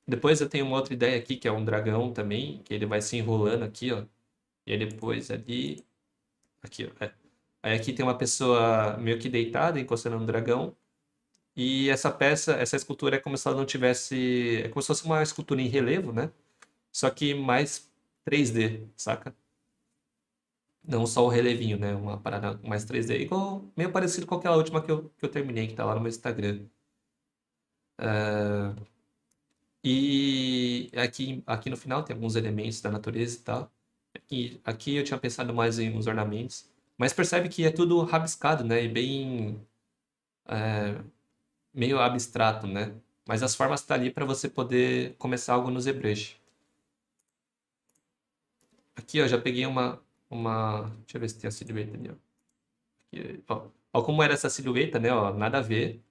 Speaker 1: Depois eu tenho uma outra ideia aqui, que é um dragão também, que ele vai se enrolando aqui, ó. E aí depois ali... Aqui, ó. Aí aqui tem uma pessoa meio que deitada, encostando no dragão. E essa escultura é como se ela não tivesse... É como se fosse uma escultura em relevo, né? Só que mais 3D, saca? Não só o relevinho, né? Uma parada mais 3D. Igual, meio parecido com aquela última que eu terminei, que tá lá no meu Instagram. E aqui no final tem alguns elementos da natureza e tal. Aqui eu tinha pensado mais em uns ornamentos. Mas percebe que é tudo rabiscado, né? E bem... meio abstrato, né? Mas as formas estão ali para você poder começar algo no ZBrush. Aqui, ó, já peguei uma... Deixa eu ver se tem a silhueta ali, ó. Aqui, ó, como era essa silhueta, né? Ó, nada a ver.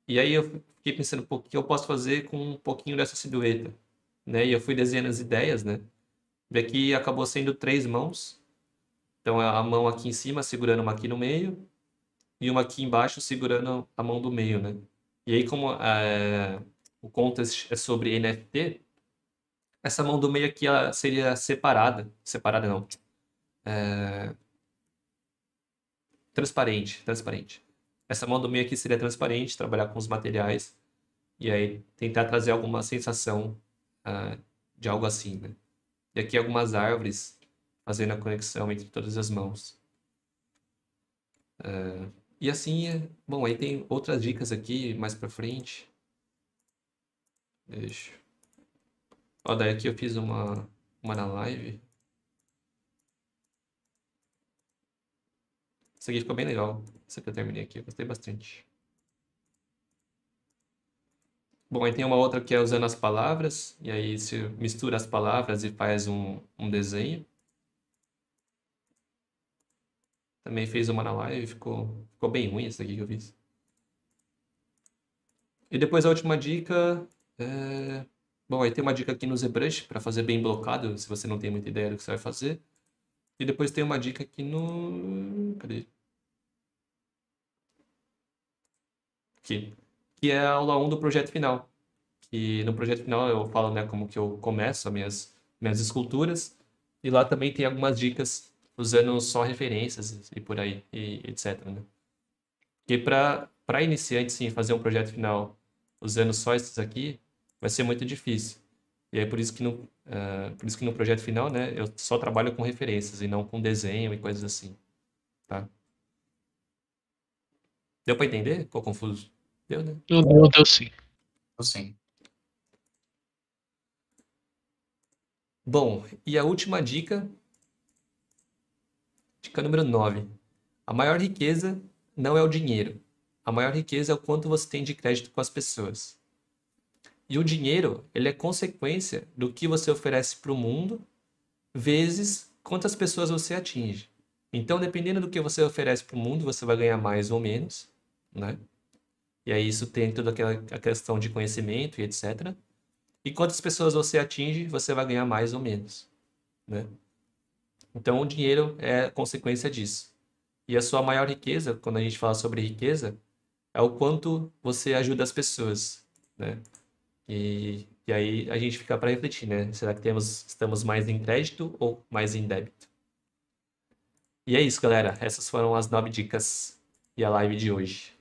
Speaker 1: E aí eu fiquei pensando, pô, o que eu posso fazer com um pouquinho dessa silhueta? Né? E eu fui desenhando as ideias, né? E aqui acabou sendo 3 mãos. Então, a mão aqui em cima segurando uma aqui no meio. E uma aqui embaixo segurando a mão do meio, né? E aí, como o contest é sobre NFT, essa mão do meio aqui ela seria separada. Separada não. Transparente. Essa mão do meio aqui seria transparente, trabalhar com os materiais. E aí tentar trazer alguma sensação de algo assim, né? E aqui algumas árvores fazendo a conexão entre todas as mãos. E assim, bom, aí tem outras dicas aqui mais pra frente. Deixa. Ó, daí aqui eu fiz uma na live. Isso aqui ficou bem legal. Essa que eu terminei aqui, eu gostei bastante. Bom, aí tem uma outra que é usando as palavras. E aí você mistura as palavras e faz um desenho. Também fez uma na live, ficou bem ruim essa aqui que eu fiz. E depois a última dica Bom, aí tem uma dica aqui no ZBrush para fazer bem blocado, se você não tem muita ideia do que você vai fazer. E depois tem uma dica aqui no... Cadê? Aqui. Que é a aula 1 do projeto final. que no projeto final eu falo, né, como que eu começo as minhas esculturas, e lá também tem algumas dicas usando só referências e por aí, e etc, né? Porque para iniciante, sim, fazer um projeto final usando só esses aqui, vai ser muito difícil. E aí por isso que no projeto final, né, eu só trabalho com referências e não com desenho e coisas assim, tá? Deu para entender? Ficou confuso? Deu, né?
Speaker 8: Deu sim.
Speaker 4: Sim.
Speaker 1: Bom, e a última dica número 9. A maior riqueza não é o dinheiro. A maior riqueza é o quanto você tem de crédito com as pessoas. E o dinheiro, ele é consequência do que você oferece para o mundo, vezes quantas pessoas você atinge. Então, dependendo do que você oferece para o mundo, você vai ganhar mais ou menos, né? E aí isso tem toda a questão de conhecimento e etc. E quantas pessoas você atinge, você vai ganhar mais ou menos, né? Então, o dinheiro é consequência disso. E a sua maior riqueza, quando a gente fala sobre riqueza, é o quanto você ajuda as pessoas, né? E aí a gente fica para refletir, né? Será que estamos mais em crédito ou mais em débito? E é isso, galera. Essas foram as 9 dicas e a live de hoje.